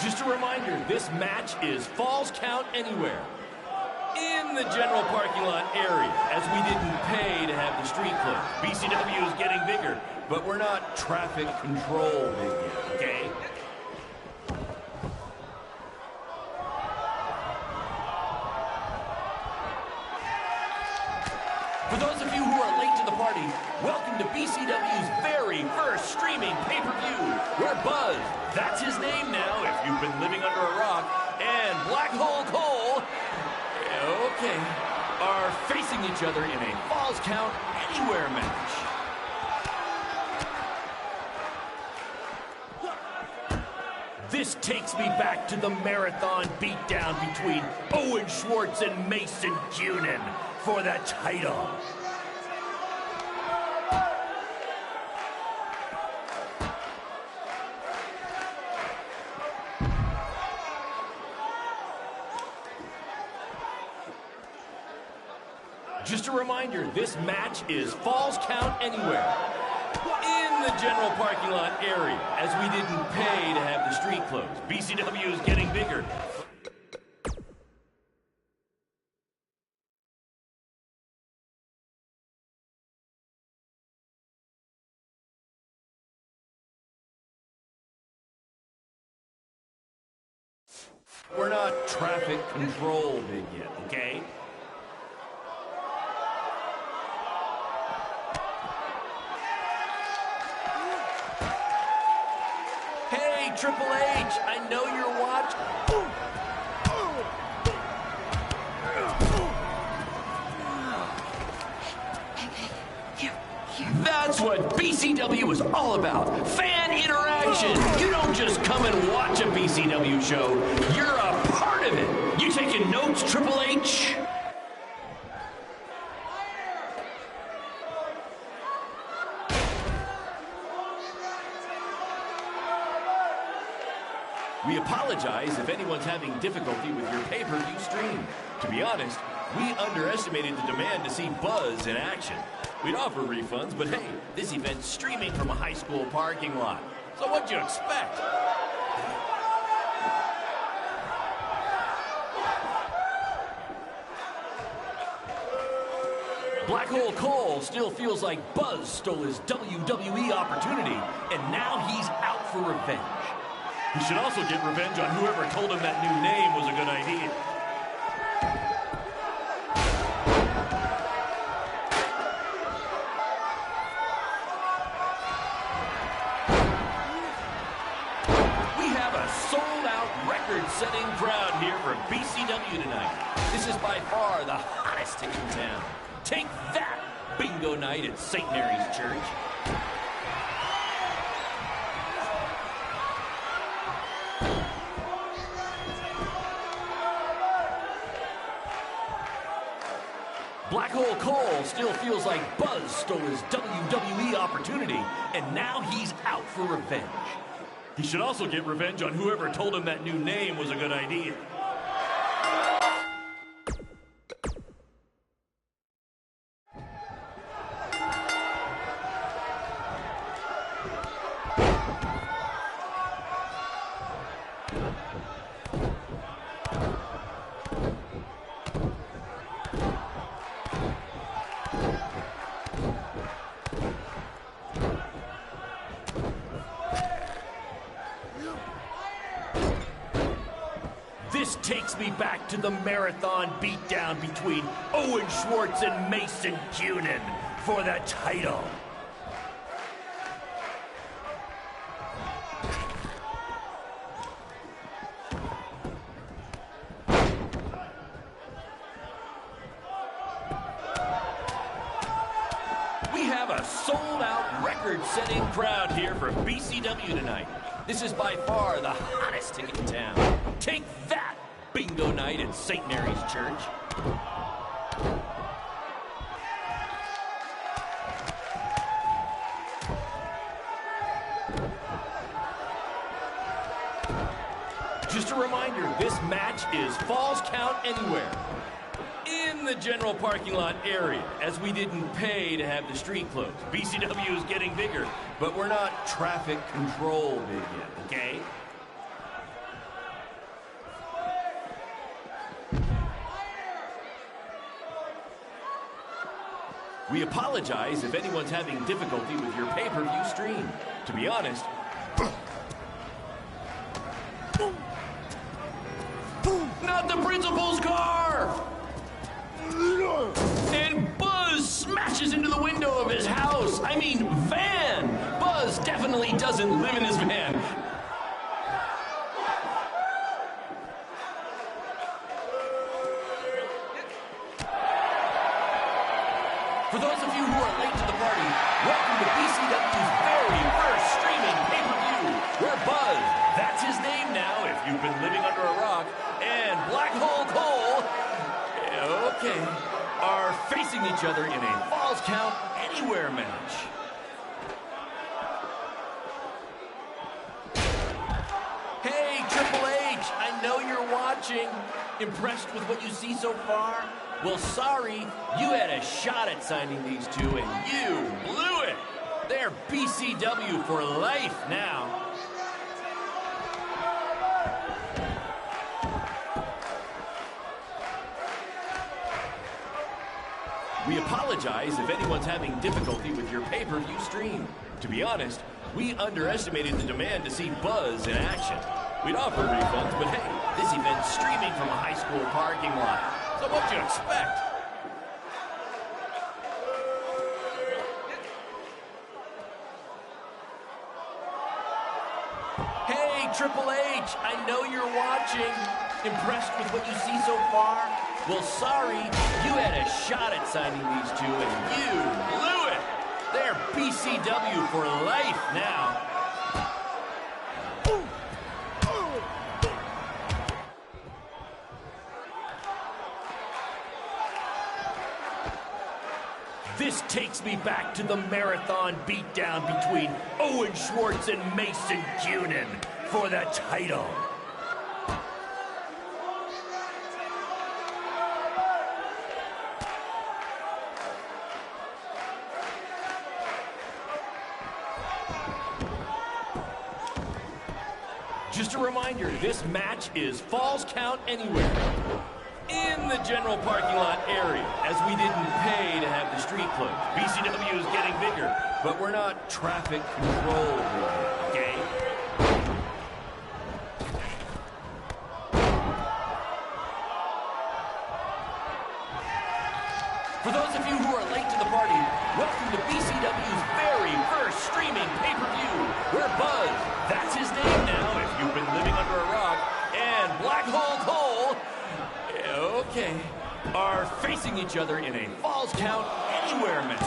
Just a reminder, this match is Falls Count Anywhere. In the general parking lot area, as we didn't pay to have the street closed. BCW is getting bigger, but we're not traffic control big yet, okay? For those of you who are late to the party, welcome to BCW's very first streaming pay-per-view, where Buzz, that's his name now if you've been living under a rock, and Black Hole Cole, okay, are facing each other in a Falls Count Anywhere match. This takes me back to the marathon beatdown between Owen Schwartz and Mason Cunin for the title. Just a reminder, this match is Falls Count Anywhere. In the general parking lot area, as we didn't pay to have the street closed. BCW is getting bigger. We're not traffic control big yet, okay? Hey, Triple H, I know you're watching. That's what BCW is all about. Fan interaction. You don't just come and watch a BCW show. You're a part of it. You taking notes, Triple H? We apologize if anyone's having difficulty with your pay-per-view stream. To be honest, we underestimated the demand to see Buzz in action. We'd offer refunds, but hey, this event's streaming from a high school parking lot. So what'd you expect? Black Hole Cole still feels like Buzz stole his WWE opportunity, and now he's out for revenge. He should also get revenge on whoever told him that new name was a good idea. Setting crowd here for BCW tonight. This is by far the hottest ticket in town. Take that, bingo night at St. Mary's Church. Black Hole Cole still feels like Buzz stole his WWE opportunity, and now he's out for revenge. He should also get revenge on whoever told him that new name was a good idea. This takes me back to the marathon beatdown between Owen Schwartz and Mason Cunin for the title. We have a sold-out, record-setting crowd here for BCW tonight. This is by far the hottest ticket in town. Take that, bingo night at St. Mary's Church. Just a reminder, this match is Falls Count Anywhere. In the general parking lot area, as we didn't pay to have the street closed. BCW is getting bigger, but we're not traffic control big yet, okay? We apologize if anyone's having difficulty with your pay-per-view stream. To be honest, not the principal's car! And Buzz smashes into the window of his house. I mean, van. Buzz definitely doesn't live in his van. For those of you who are late to the party, welcome to BCW's very first streaming pay-per-view. We're Buzz, that's his name now if you've been living under a rock, and Black Hole Cole, okay, are facing each other in a Falls Count Anywhere match. Hey, Triple H, I know you're watching. Impressed with what you see so far? Well, sorry, you had a shot at signing these two, and you blew it. They're BCW for life now. We apologize if anyone's having difficulty with your pay-per-view stream. To be honest, we underestimated the demand to see Buzz in action. We'd offer refunds, but hey, this event's streaming from a high school parking lot. So what'd you expect? Hey, Triple H, I know you're watching. Impressed with what you see so far? Well, sorry, you had a shot at signing these two, and you blew it. They're BCW for life now. This takes me back to the marathon beatdown between Owen Schwartz and Mason Cunin for the title. Just a reminder, this match is Falls Count Anywhere in the general parking lot area, as we didn't pay to have the street closed. BCW is getting bigger, but we're not traffic control here, okay? For those of you who are late to the party, welcome to BCW's very first streaming pay-per-view, where Buzz, that's his name now if you've been living under a rock, and Black Hole Cole, okay, are facing each other in a Falls Count Anywhere match.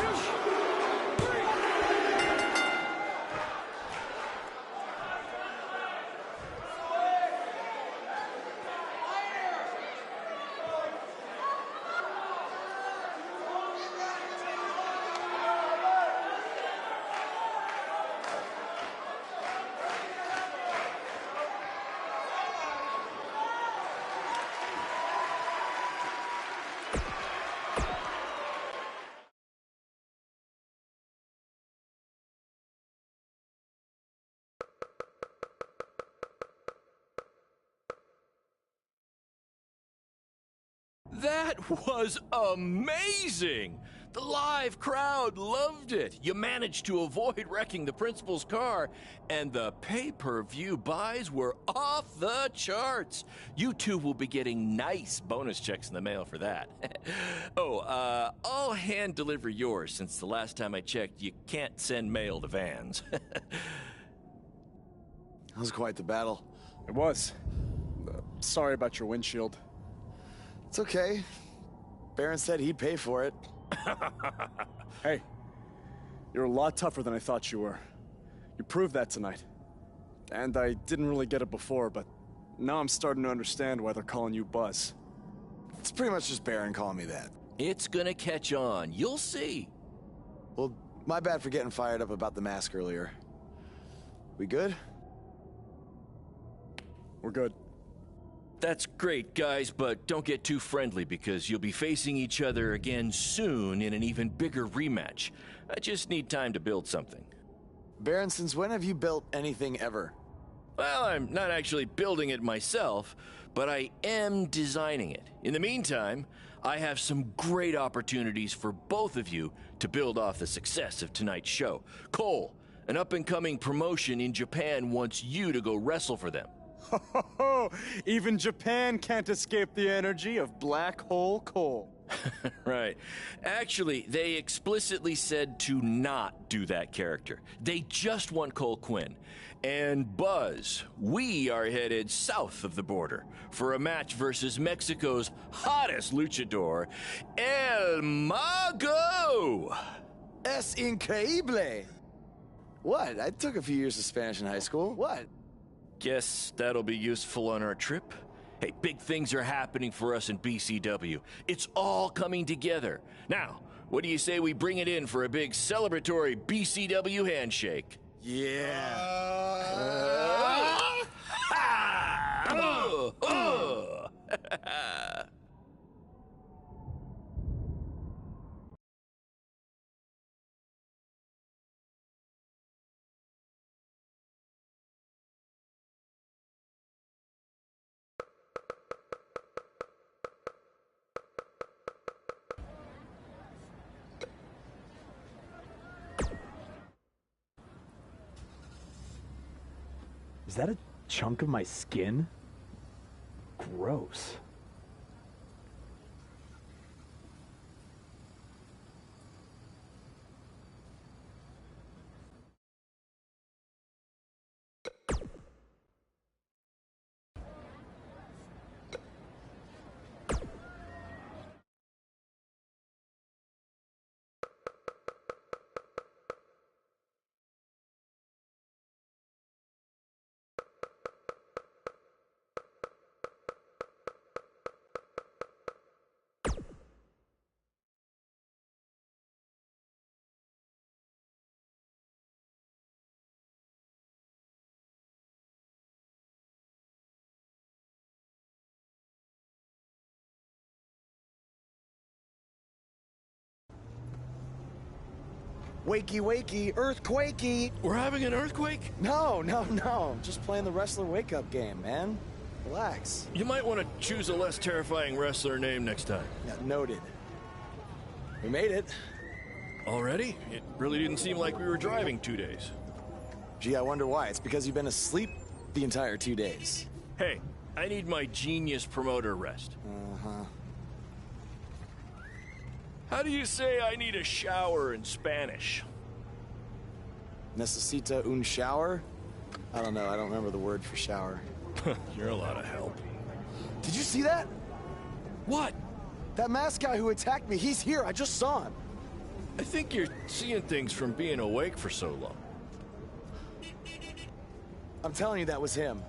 That was amazing! The live crowd loved it. You managed to avoid wrecking the principal's car, and the pay-per-view buys were off the charts. You two will be getting nice bonus checks in the mail for that. I'll hand deliver yours, since the last time I checked, you can't send mail to vans. That was quite the battle. It was. Sorry about your windshield. It's okay. Baron said he'd pay for it. Hey, you're a lot tougher than I thought you were. You proved that tonight. And I didn't really get it before, but now I'm starting to understand why they're calling you Buzz. It's pretty much just Baron calling me that. It's gonna catch on. You'll see. Well, my bad for getting fired up about the mask earlier. We good? We're good. That's great, guys, but don't get too friendly because you'll be facing each other again soon in an even bigger rematch. I just need time to build something. Baron, since when have you built anything ever? Well, I'm not actually building it myself, but I am designing it. In the meantime, I have some great opportunities for both of you to build off the success of tonight's show. Cole, an up-and-coming promotion in Japan wants you to go wrestle for them. Even Japan can't escape the energy of Black Hole Cole. Right. Actually, they explicitly said to not do that character. They just want Cole Quinn. And Buzz, we are headed south of the border for a match versus Mexico's hottest luchador, El Mago! Es increíble! What? I took a few years of Spanish in high school. What? Guess that'll be useful on our trip. Hey, big things are happening for us in BCW. It's all coming together. Now, what do you say we bring it in for a big celebratory BCW handshake? Yeah. Is that a chunk of my skin? Gross. Wakey, wakey, earthquakey. We're having an earthquake? No. Just playing the wrestler wake-up game, man. Relax. You might want to choose a less terrifying wrestler name next time. Yeah, noted. We made it. Already? It really didn't seem like we were driving 2 days. Gee, I wonder why. It's because you've been asleep the entire 2 days. Hey, I need my genius promoter rest. Uh-huh. How do you say I need a shower in Spanish? Necesita un shower? I don't know. I don't remember the word for shower. You're a lot of help. Did you see that? What? That masked guy who attacked me, he's here. I just saw him. I think you're seeing things from being awake for so long. I'm telling you, that was him.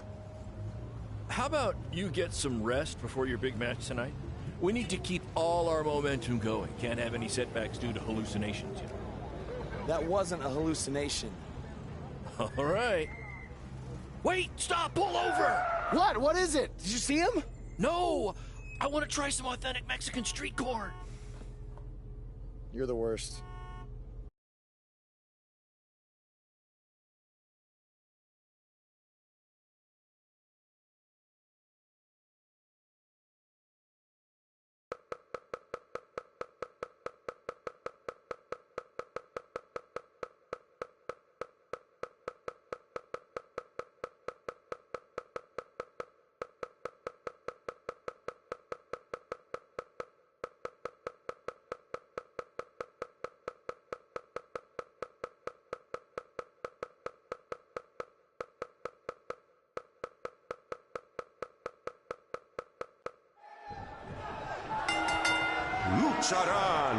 How about you get some rest before your big match tonight? We need to keep all our momentum going. Can't have any setbacks due to hallucinations, you know. That wasn't a hallucination. All right. Wait, stop, pull over! What? What is it? Did you see him? No! I want to try some authentic Mexican street corn. You're the worst. Lucharán.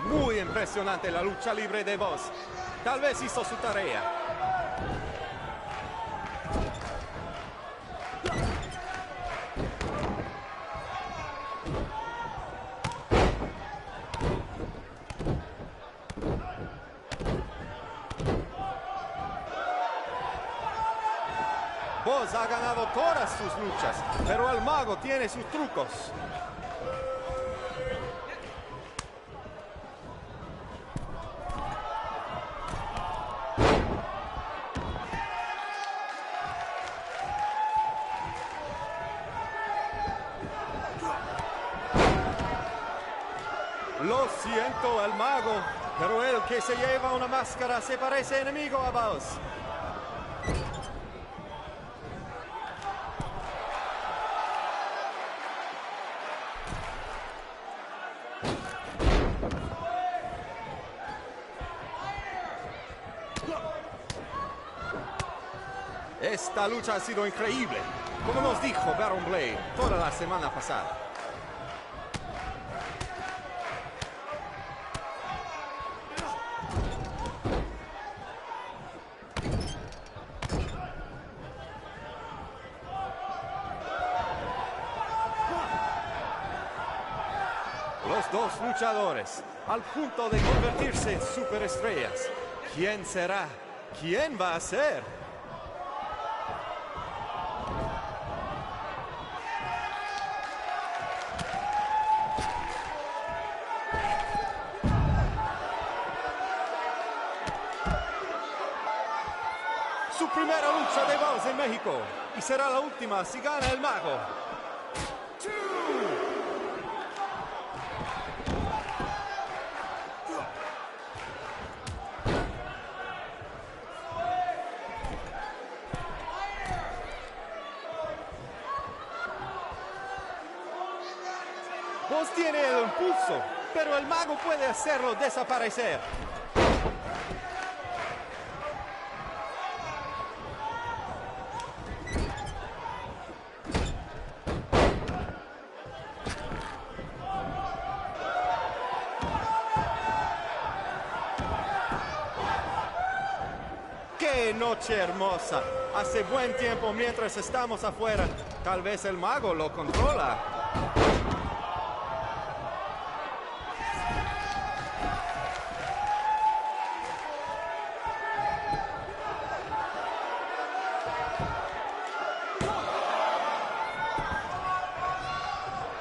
Muy impresionante la lucha libre de Voz. Tal vez hizo su tarea. Voz ha ganado todas sus luchas, pero el mago tiene sus trucos. Lo siento, el mago, pero el que se lleva una máscara se parece enemigo a Voz. Esta lucha ha sido increíble, como nos dijo Baron Blade toda la semana pasada. Los dos luchadores, al punto de convertirse en superestrellas. ¿Quién será? ¿Quién va a ser? su primera lucha de voz en México. Y será la última si gana el mago. Vos tiene el impulso, pero el mago puede hacerlo desaparecer. ¡Qué noche hermosa! Hace buen tiempo mientras estamos afuera. Tal vez el mago lo controla.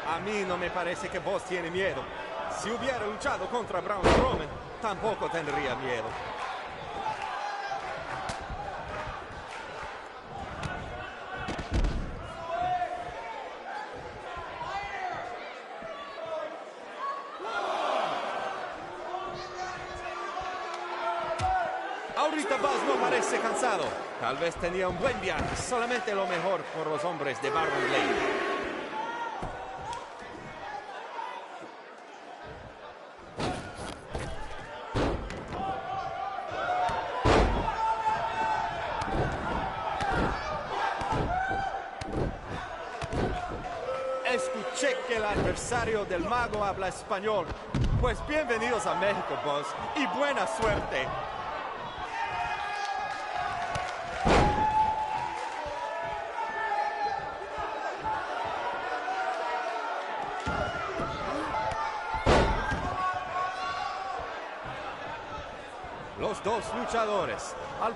A mí no me parece que vos tiene miedo. Si hubiera luchado contra Braun Strowman, tampoco tendría miedo. Ahorita Buzz no parece cansado. Tal vez tenía un buen viaje. Solamente lo mejor por los hombres de Baron Blade. Escuché que el adversario del mago habla español. Pues bienvenidos a México, Buzz, y buena suerte. Los dos luchadores al...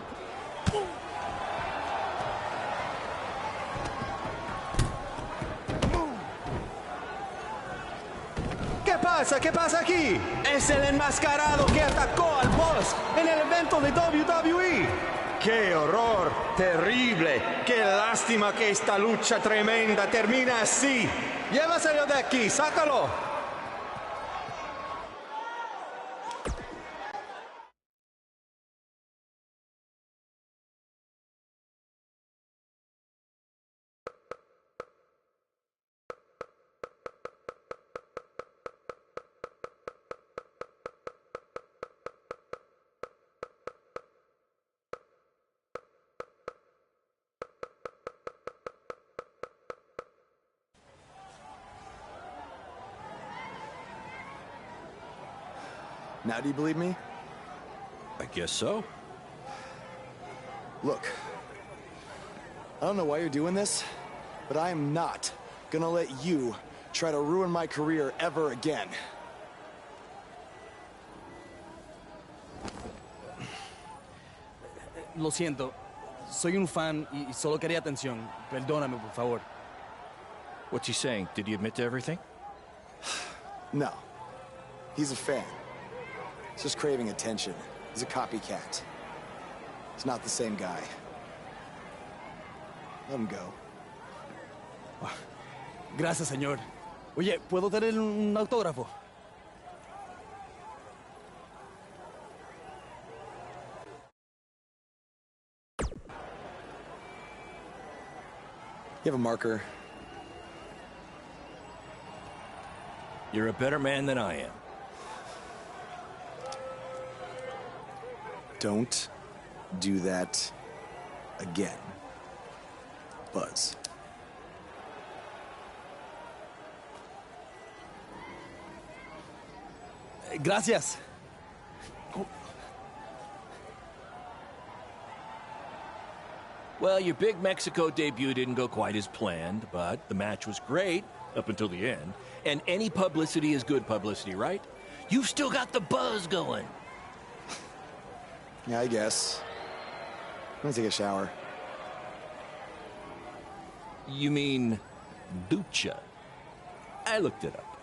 ¿Qué pasa? ¿Qué pasa aquí? Es el enmascarado que atacó al Boss en el evento de WWE. ¡Qué horror! ¡Terrible! ¡Qué lástima que esta lucha tremenda termina así! ¡Llévaselo de aquí! ¡Sácalo! Now do you believe me? I guess so. Look, I don't know why you're doing this, but I am not gonna let you try to ruin my career ever again. Lo siento, soy un fan y solo quería atención. Perdóname, por favor. What's he saying? Did he admit to everything? No. He's a fan. He's just craving attention. He's a copycat. He's not the same guy. Let him go. Gracias, señor. Oye, ¿puedo tener un autógrafo? You have a marker? You're a better man than I am. Don't do that again, Buzz. Gracias. Well, your big Mexico debut didn't go quite as planned, but the match was great up until the end. And any publicity is good publicity, right? You've still got the buzz going. Yeah, I guess. I'm gonna take a shower. You mean ducha? I looked it up.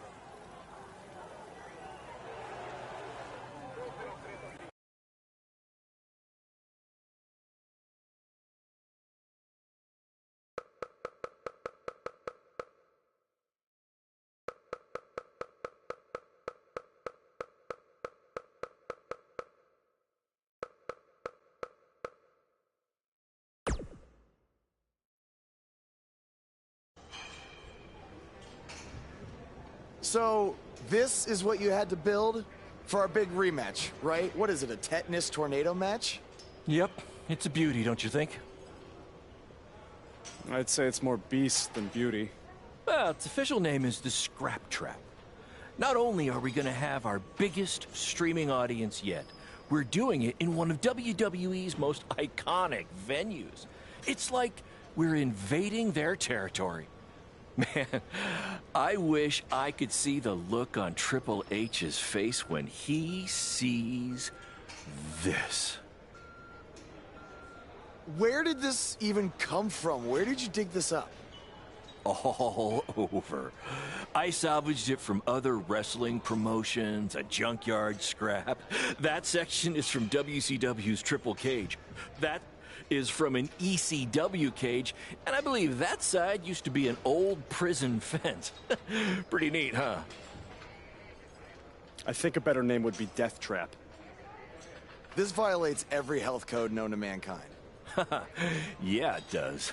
So, this is what you had to build for our big rematch, right? What is it, a tetanus tornado match? Yep, it's a beauty, don't you think? I'd say it's more beast than beauty. Well, its official name is the Scrap Trap. Not only are we going to have our biggest streaming audience yet, we're doing it in one of WWE's most iconic venues. It's like we're invading their territory. Man, I wish I could see the look on Triple H's face when he sees this. Where did this even come from? Where did you dig this up? All over. I salvaged it from other wrestling promotions, a junkyard scrap. That section is from WCW's Triple Cage. That is from an ECW cage, and I believe that side used to be an old prison fence. Pretty neat, huh? I think a better name would be Death Trap. This violates every health code known to mankind. Yeah, it does.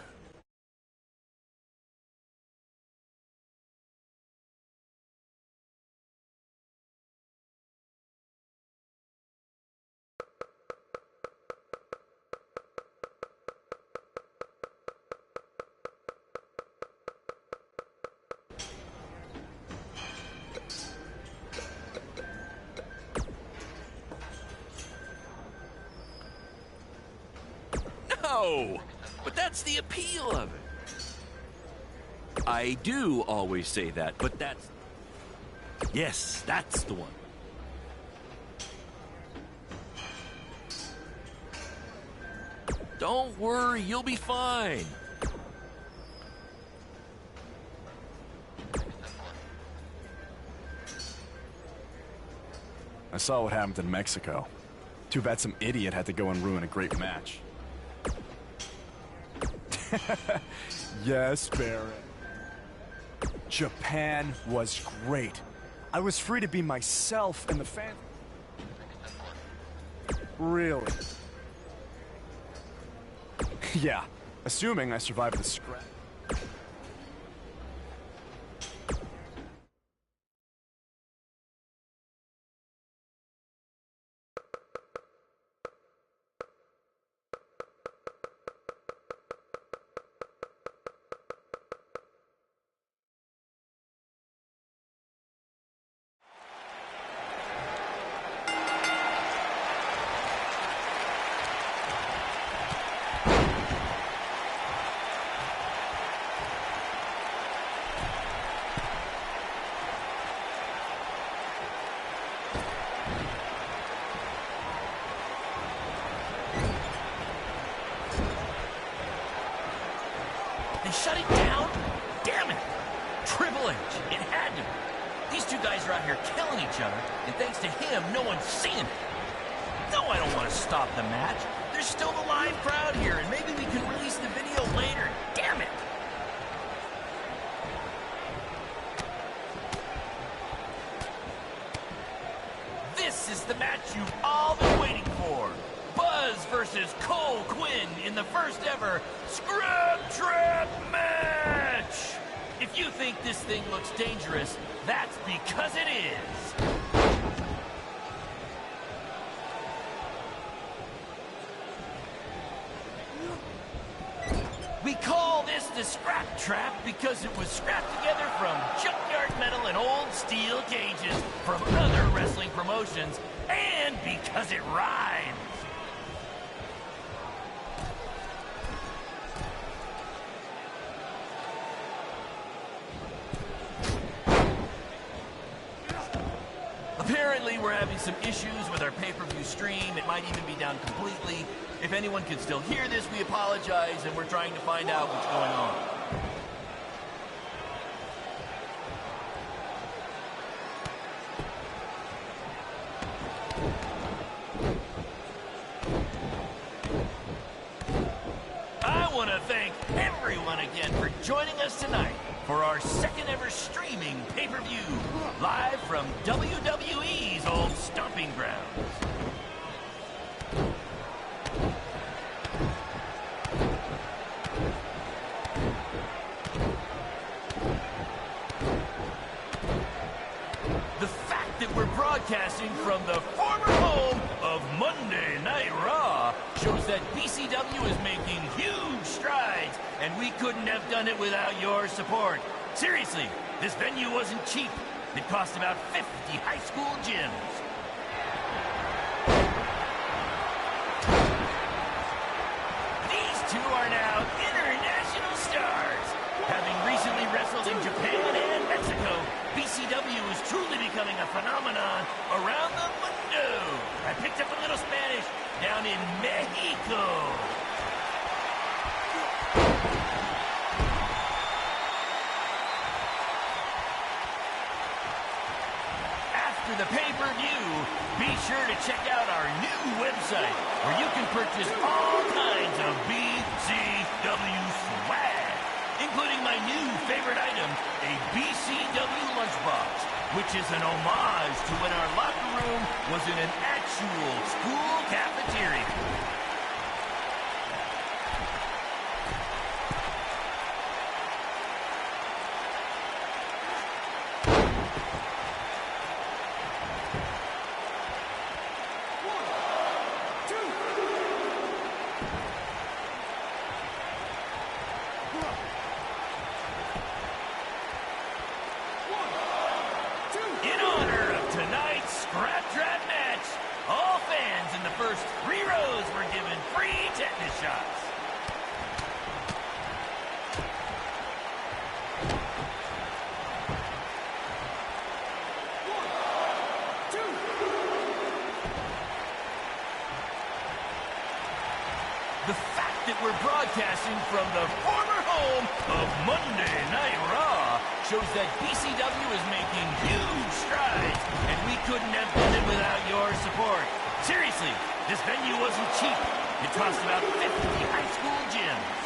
No, but that's the appeal of it. I do always say that, but that's... Yes, that's the one. Don't worry, you'll be fine. I saw what happened in Mexico. Too bad some idiot had to go and ruin a great match. Yes, Barrett. Japan was great. I was free to be myself and the fan... Really? Yeah, assuming I survived the scrap. They shut it down? Damn it! Triple H, it had to be. These two guys are out here killing each other, and thanks to him, no one's seeing it. No, I don't want to stop the match. There's still the live crowd here, and maybe we can release the video later. Damn it! This is the match you've all been waiting for. Buzz versus Cole Quinn in the first ever Scrap Trap match! If you think this thing looks dangerous, that's because it is. We call this the Scrap Trap because it was scrapped together from junkyard metal and old steel cages from other wrestling promotions, and because it rhymes. Apparently, we're having some issues with our pay-per-view stream. It might even be down completely. If anyone can still hear this, we apologize, and we're trying to find out what's going on. I want to thank everyone again for joining us tonight for our second ever streaming pay-per-view, live from WWE's old stomping grounds. from the former home of Monday Night Raw shows that BCW is making huge strides, and we couldn't have done it without your support. Seriously, this venue wasn't cheap. It cost about 50 high school gyms. These two are now international stars. Having recently wrestled in Japan and Mexico, BCW is truly becoming a phenomenon around the mundo. I picked up a little Spanish down in Mexico. After the pay-per-view, be sure to check out our new website where you can purchase all kinds of BCW swag, including my new favorite item, a BCW lunchbox, which is an homage to when our locker room was in an actual school cafeteria. In honor of tonight's Scrap Trap match, all fans in the first 3 rows were given free tetanus shots. The fact that we're broadcasting from the former home of Monday Night Raw shows that BCW is making huge strides, and we couldn't have done it without your support. Seriously, this venue wasn't cheap. It cost about 50 high school gyms.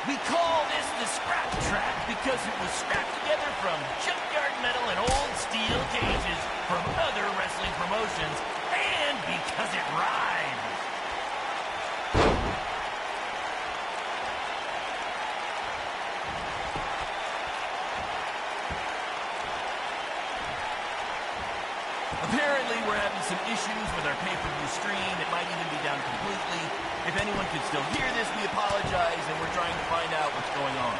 We call this the Scrap Trap because it was scrapped together from junkyard metal and old steel cages from other wrestling promotions, and because it rhymes. Apparently, we're having some issues with our pay-per-view stream. It might even be down completely. If anyone could still hear this, we apologize, and we're trying to find out what's going on.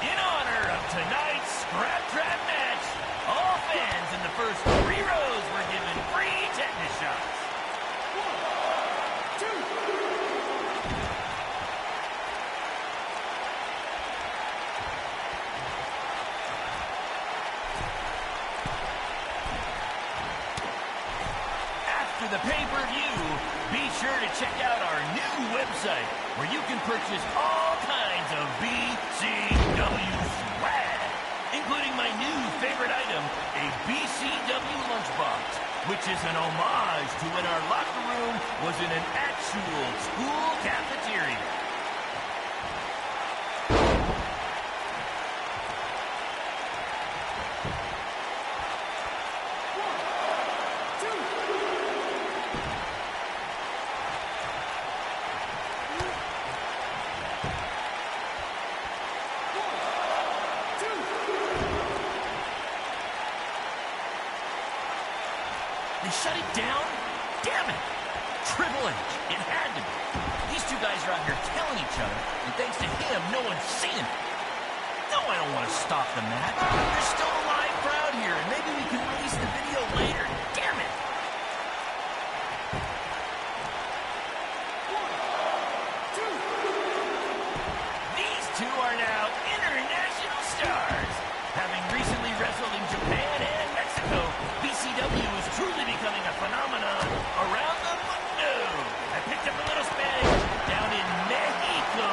In honor of tonight's Scrap Trap match, all fans in the first 3 rows were given free tetanus shots. After the pay-per-view, be sure to check out our new website where you can purchase all kinds of BCW swag, including my new favorite item, a BCW lunchbox, which is an homage to when our locker room was in an actual school cafeteria. They shut it down? Damn it! Triple H. It had to be. These two guys are out here killing each other, and thanks to him, no one's seeing it. No, I don't want to stop the match. There's still a live crowd here, and maybe we can release the video later. Damn it! These two are now international stars. Having recently wrestled in Japan and Mexico, BCW is truly becoming a phenomenon around the mundo. I picked up a little Spanish down in Mexico.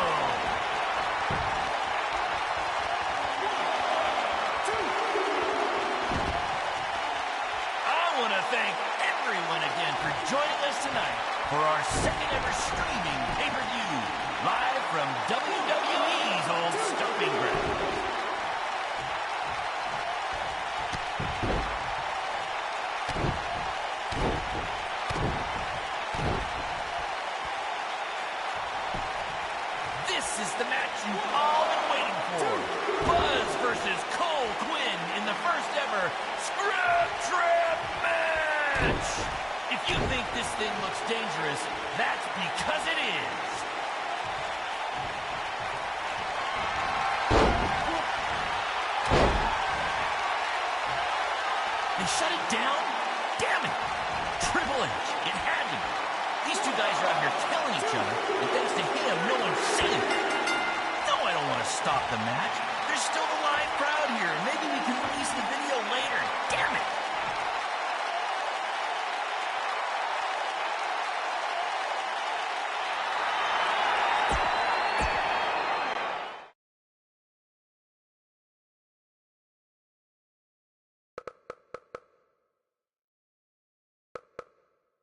I want to thank everyone again for joining us tonight for our second ever streaming pay-per-view, live from WWE's old stomping ground. match. If you think this thing looks dangerous, that's because it is. They shut it down? Damn it! Triple H, it had to be. These two guys are out here killing each other, and thanks to him, no one's seen it. No, I don't want to stop the match. There's still a live crowd here. Maybe we can release the video later. Damn it!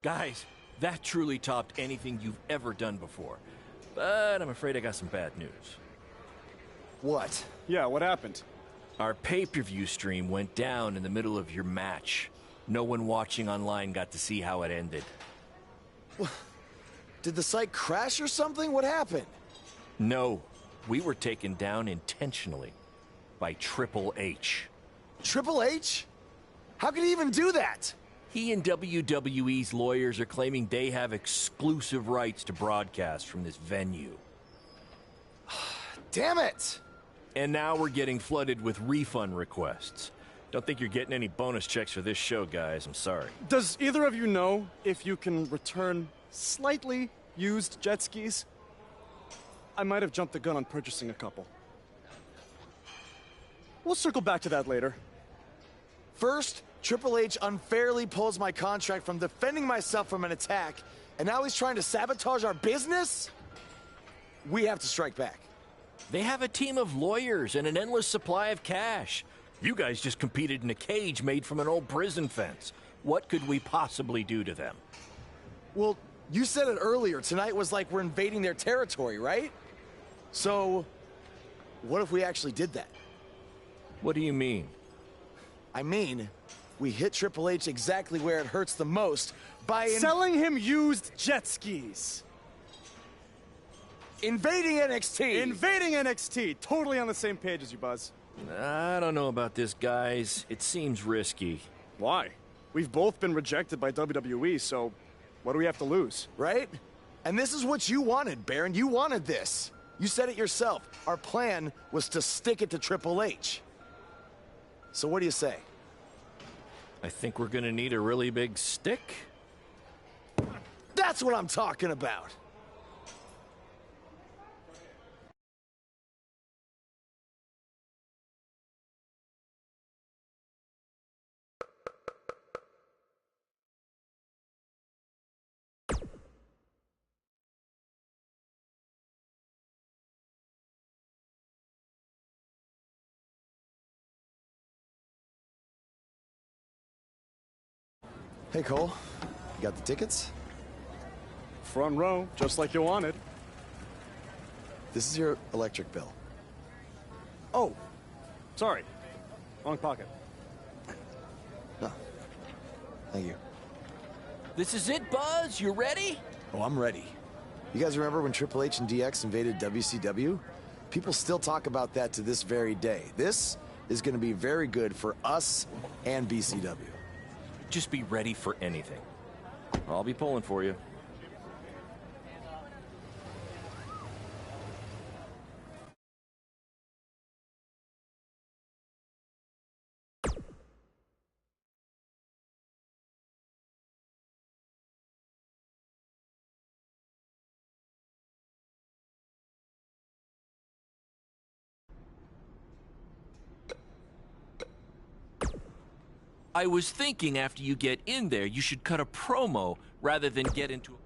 Guys, that truly topped anything you've ever done before. But I'm afraid I got some bad news. What? Yeah, what happened? Our pay-per-view stream went down in the middle of your match. No one watching online got to see how it ended. Did the site crash or something? What happened? No, we were taken down intentionally by Triple H. Triple H? How could he even do that? He and WWE's lawyers are claiming they have exclusive rights to broadcast from this venue. Damn it! And now we're getting flooded with refund requests. Don't think you're getting any bonus checks for this show, guys. I'm sorry. Does either of you know if you can return slightly used jet skis? I might have jumped the gun on purchasing a couple. We'll circle back to that later. First, Triple H unfairly pulls my contract from defending myself from an attack, and now he's trying to sabotage our business? We have to strike back. They have a team of lawyers and an endless supply of cash. You guys just competed in a cage made from an old prison fence. What could we possibly do to them? Well, you said it earlier. Tonight was like we're invading their territory, right? So, what if we actually did that? What do you mean? I mean, we hit Triple H exactly where it hurts the most by selling him used jet skis. Invading NXT. Invading NXT. Totally on the same page as you, Buzz. I don't know about this, guys. It seems risky. Why? We've both been rejected by WWE, so what do we have to lose? Right? And this is what you wanted, Baron. You wanted this. You said it yourself. Our plan was to stick it to Triple H. So what do you say? I think we're gonna need a really big stick. That's what I'm talking about. Hey, Cole. You got the tickets? Front row, just like you wanted. This is your electric bill. Oh, sorry. Wrong pocket. No. Thank you. This is it, Buzz. You ready? Oh, I'm ready. You guys remember when Triple H and DX invaded WCW? People still talk about that to this very day. This is going to be very good for us and BCW. Just be ready for anything. I'll be pulling for you. I was thinking after you get in there, you should cut a promo rather than get into a...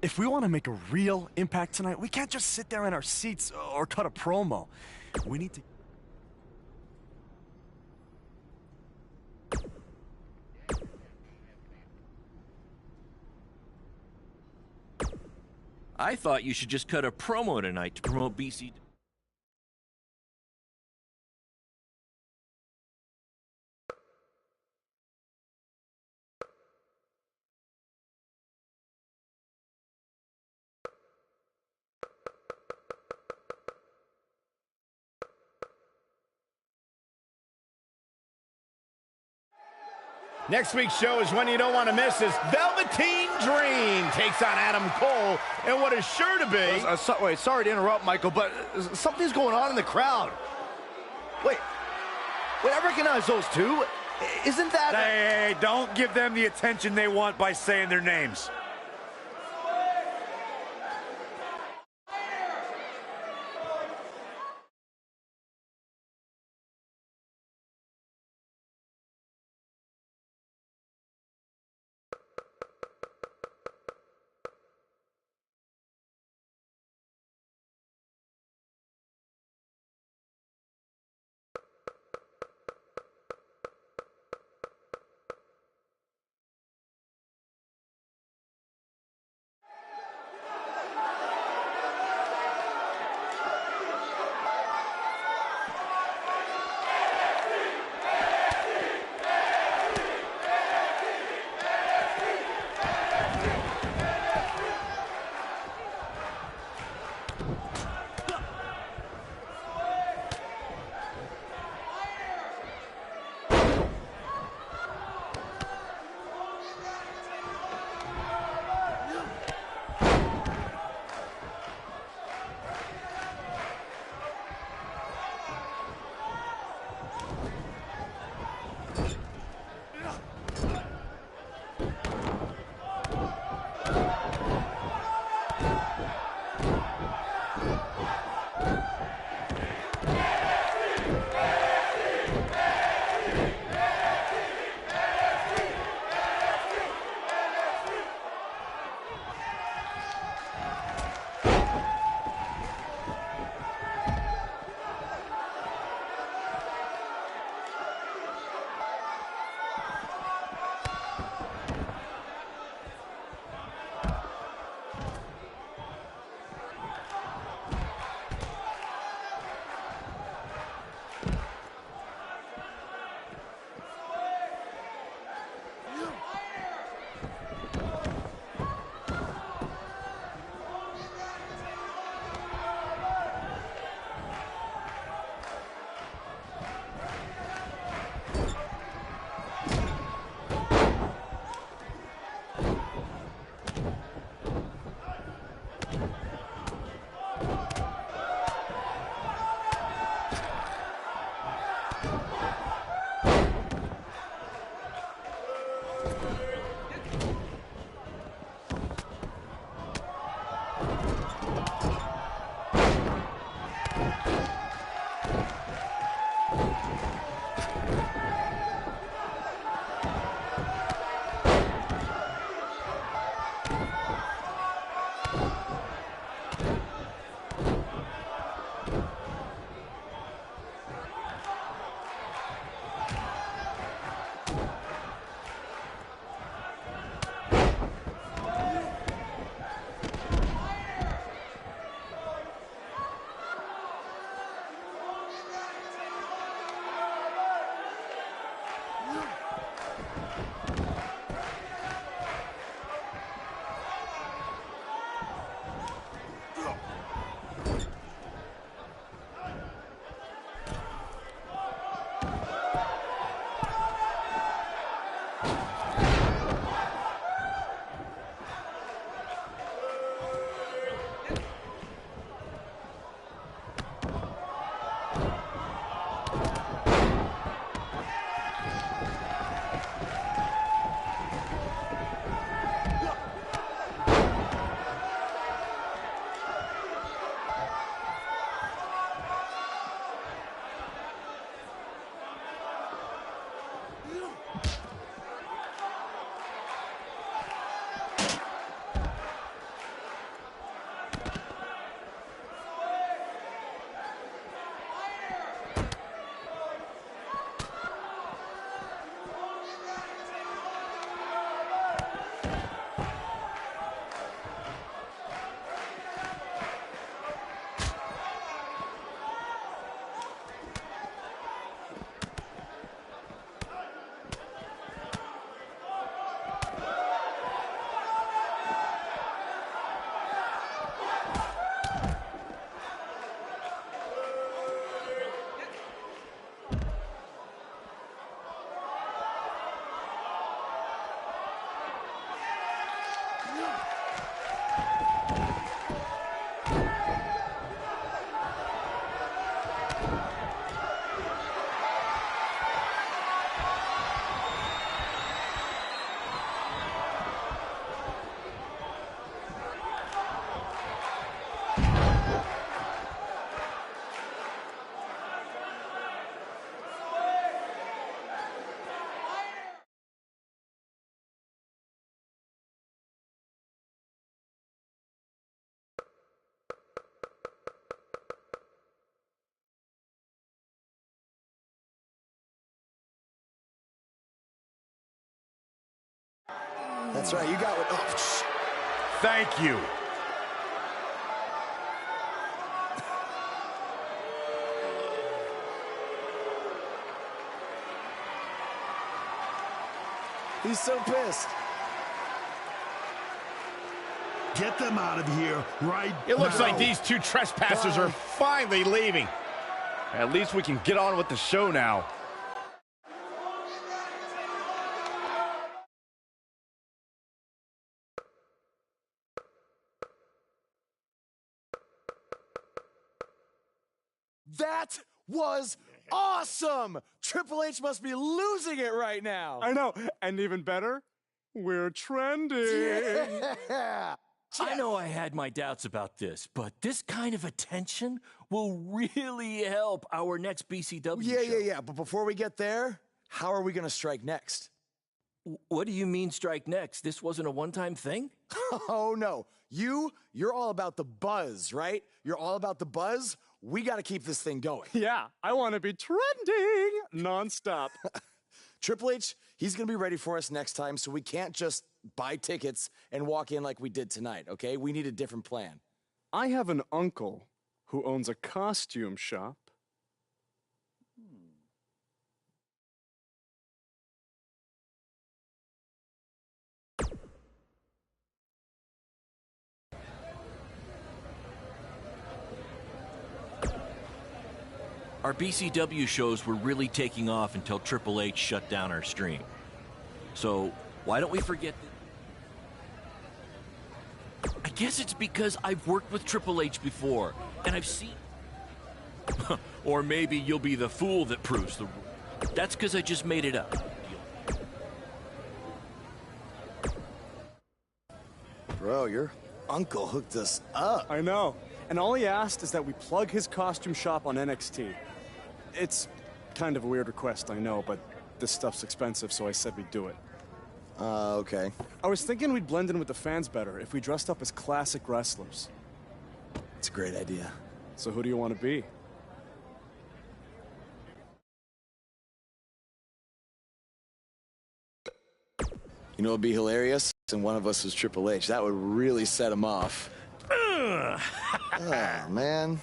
If we want to make a real impact tonight, we can't just sit there in our seats or cut a promo. We need to... I thought you should just cut a promo tonight to promote BC... Next week's show is one you don't want to miss as Velveteen Dream takes on Adam Cole and what is sure to be... Wait, sorry to interrupt, Michael, but something's going on in the crowd. Wait, I recognize those two. Isn't that... Hey, don't give them the attention they want by saying their names. That's right, you got what. Oh, thank you. He's so pissed. Get them out of here right now. It looks like these two trespassers are finally leaving. At least we can get on with the show now. That was awesome! Triple H must be losing it right now. I know. And even better, we're trending. Yeah. I know I had my doubts about this, but this kind of attention will really help our next BCW show. Yeah. But before we get there, how are we going to strike next? What do you mean strike next? This wasn't a one-time thing? Oh, no. You're all about the buzz, right? You're all about the buzz. We got to keep this thing going. Yeah, I want to be trending nonstop. Triple H, he's going to be ready for us next time, so we can't just buy tickets and walk in like we did tonight, okay? We need a different plan. I have an uncle who owns a costume shop. Our BCW shows were really taking off until Triple H shut down our stream. So why don't we forget that? I guess it's because I've worked with Triple H before, and I've seen... Or maybe you'll be the fool that proves the rule. That's because I just made it up. Bro, your uncle hooked us up. I know. And all he asked is that we plug his costume shop on NXT. It's kind of a weird request, I know, but this stuff's expensive, so I said we'd do it. Okay. I was thinking we'd blend in with the fans better if we dressed up as classic wrestlers. It's a great idea. So who do you want to be? You know what would be hilarious? And one of us was Triple H. That would really set him off. Oh, man.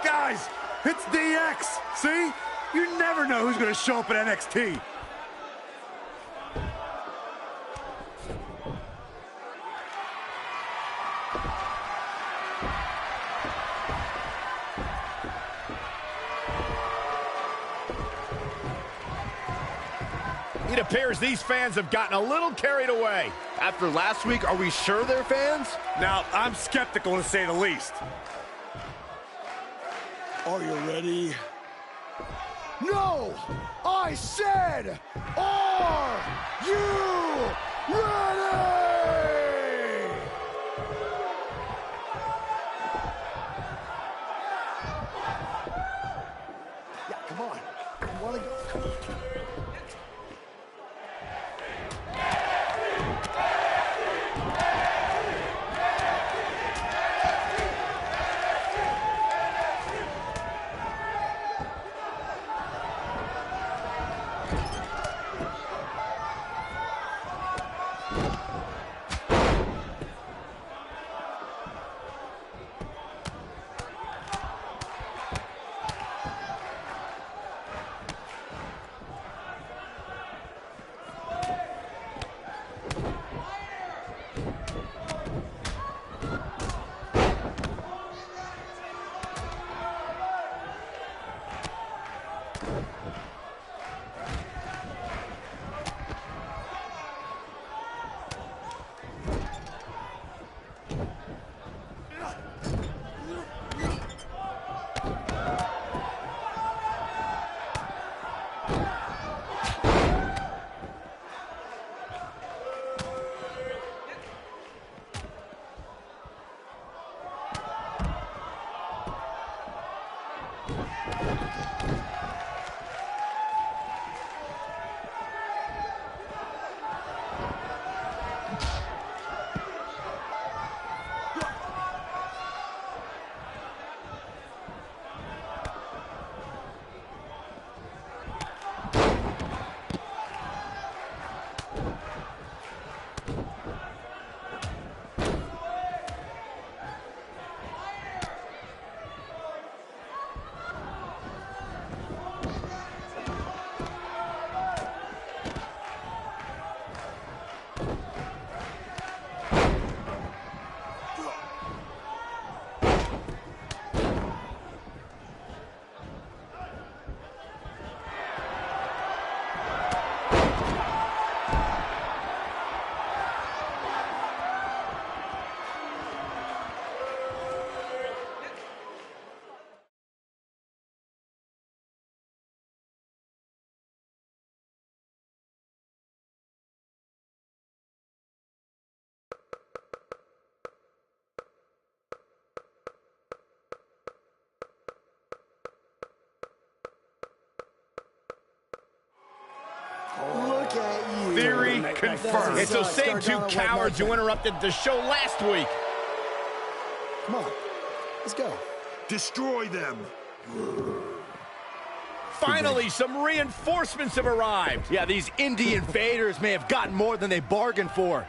Guys, it's DX. See? You never know who's going to show up at NXT. It appears these fans have gotten a little carried away. After last week, are we sure they're fans? Now, I'm skeptical to say the least. Are you ready? No! I said, are you ready? Yeah, come on. You want to go? Look at you. Theory confirmed. It's those same two cowards who interrupted the show last week. Come on, let's go. Destroy them. Finally, some reinforcements have arrived. Yeah, these indie invaders may have gotten more than they bargained for.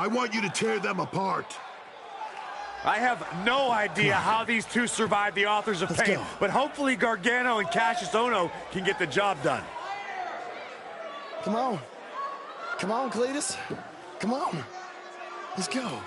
I want you to tear them apart. I have no idea how these two survived the Authors of Pain, but hopefully Gargano and Cassius Ohno can get the job done. Come on. Come on, Cletus. Come on. Let's go.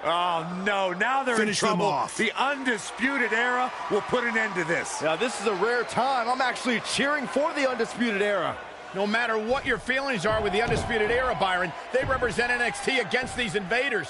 Oh, no. Now they're Finish in them trouble. off. The Undisputed Era will put an end to this. Now, this is a rare time. I'm actually cheering for the Undisputed Era. No matter what your feelings are with the Undisputed Era, Byron, they represent NXT against these invaders.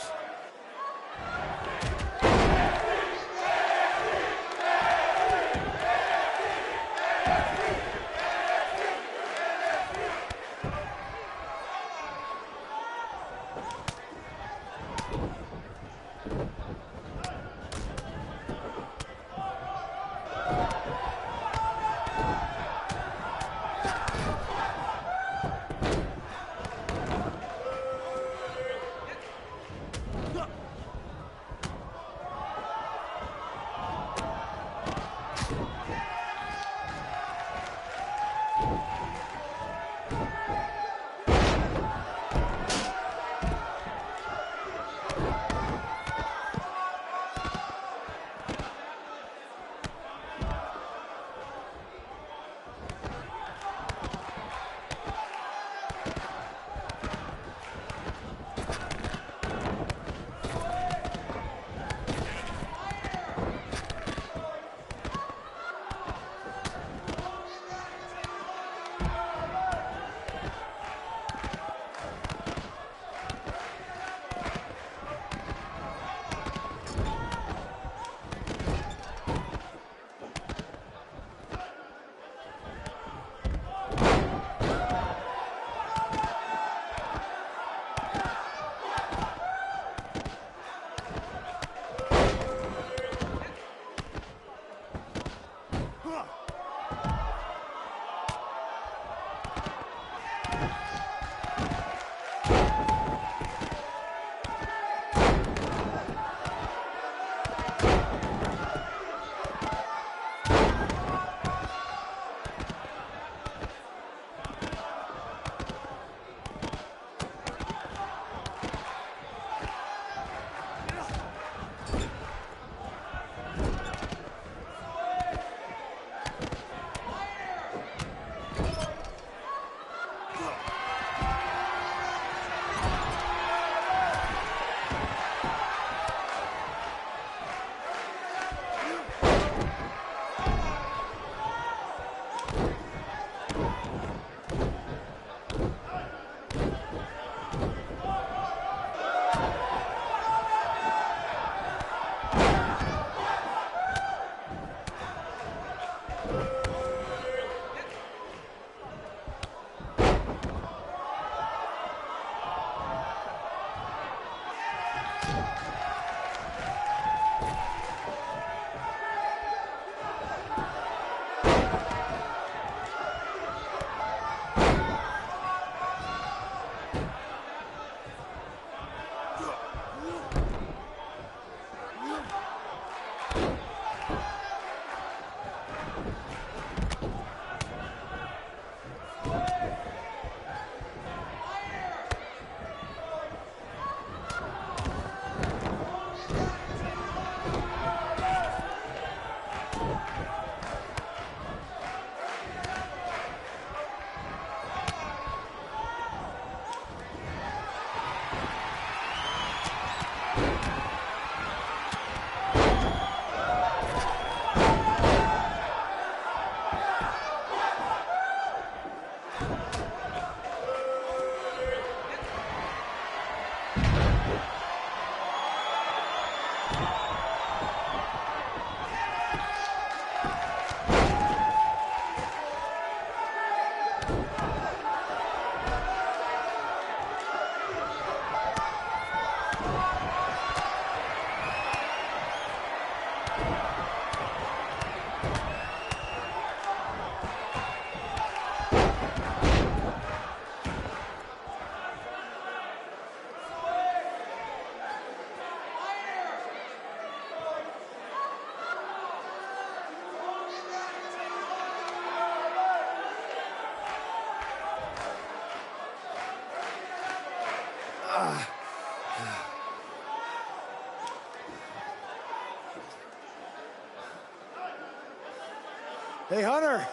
Hey, Hunter.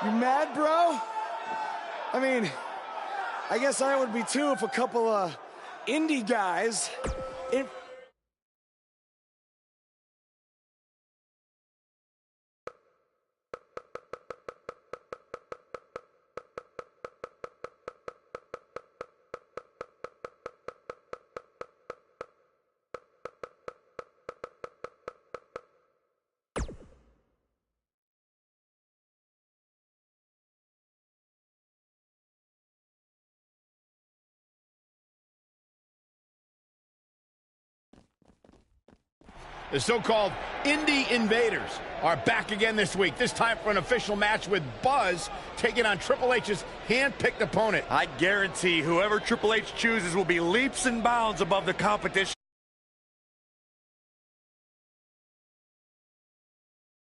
You mad, bro? I mean, I guess I would be too if a couple of indie guys... The so-called Indie Invaders are back again this week, this time for an official match with Buzz taking on Triple H's hand-picked opponent. I guarantee whoever Triple H chooses will be leaps and bounds above the competition.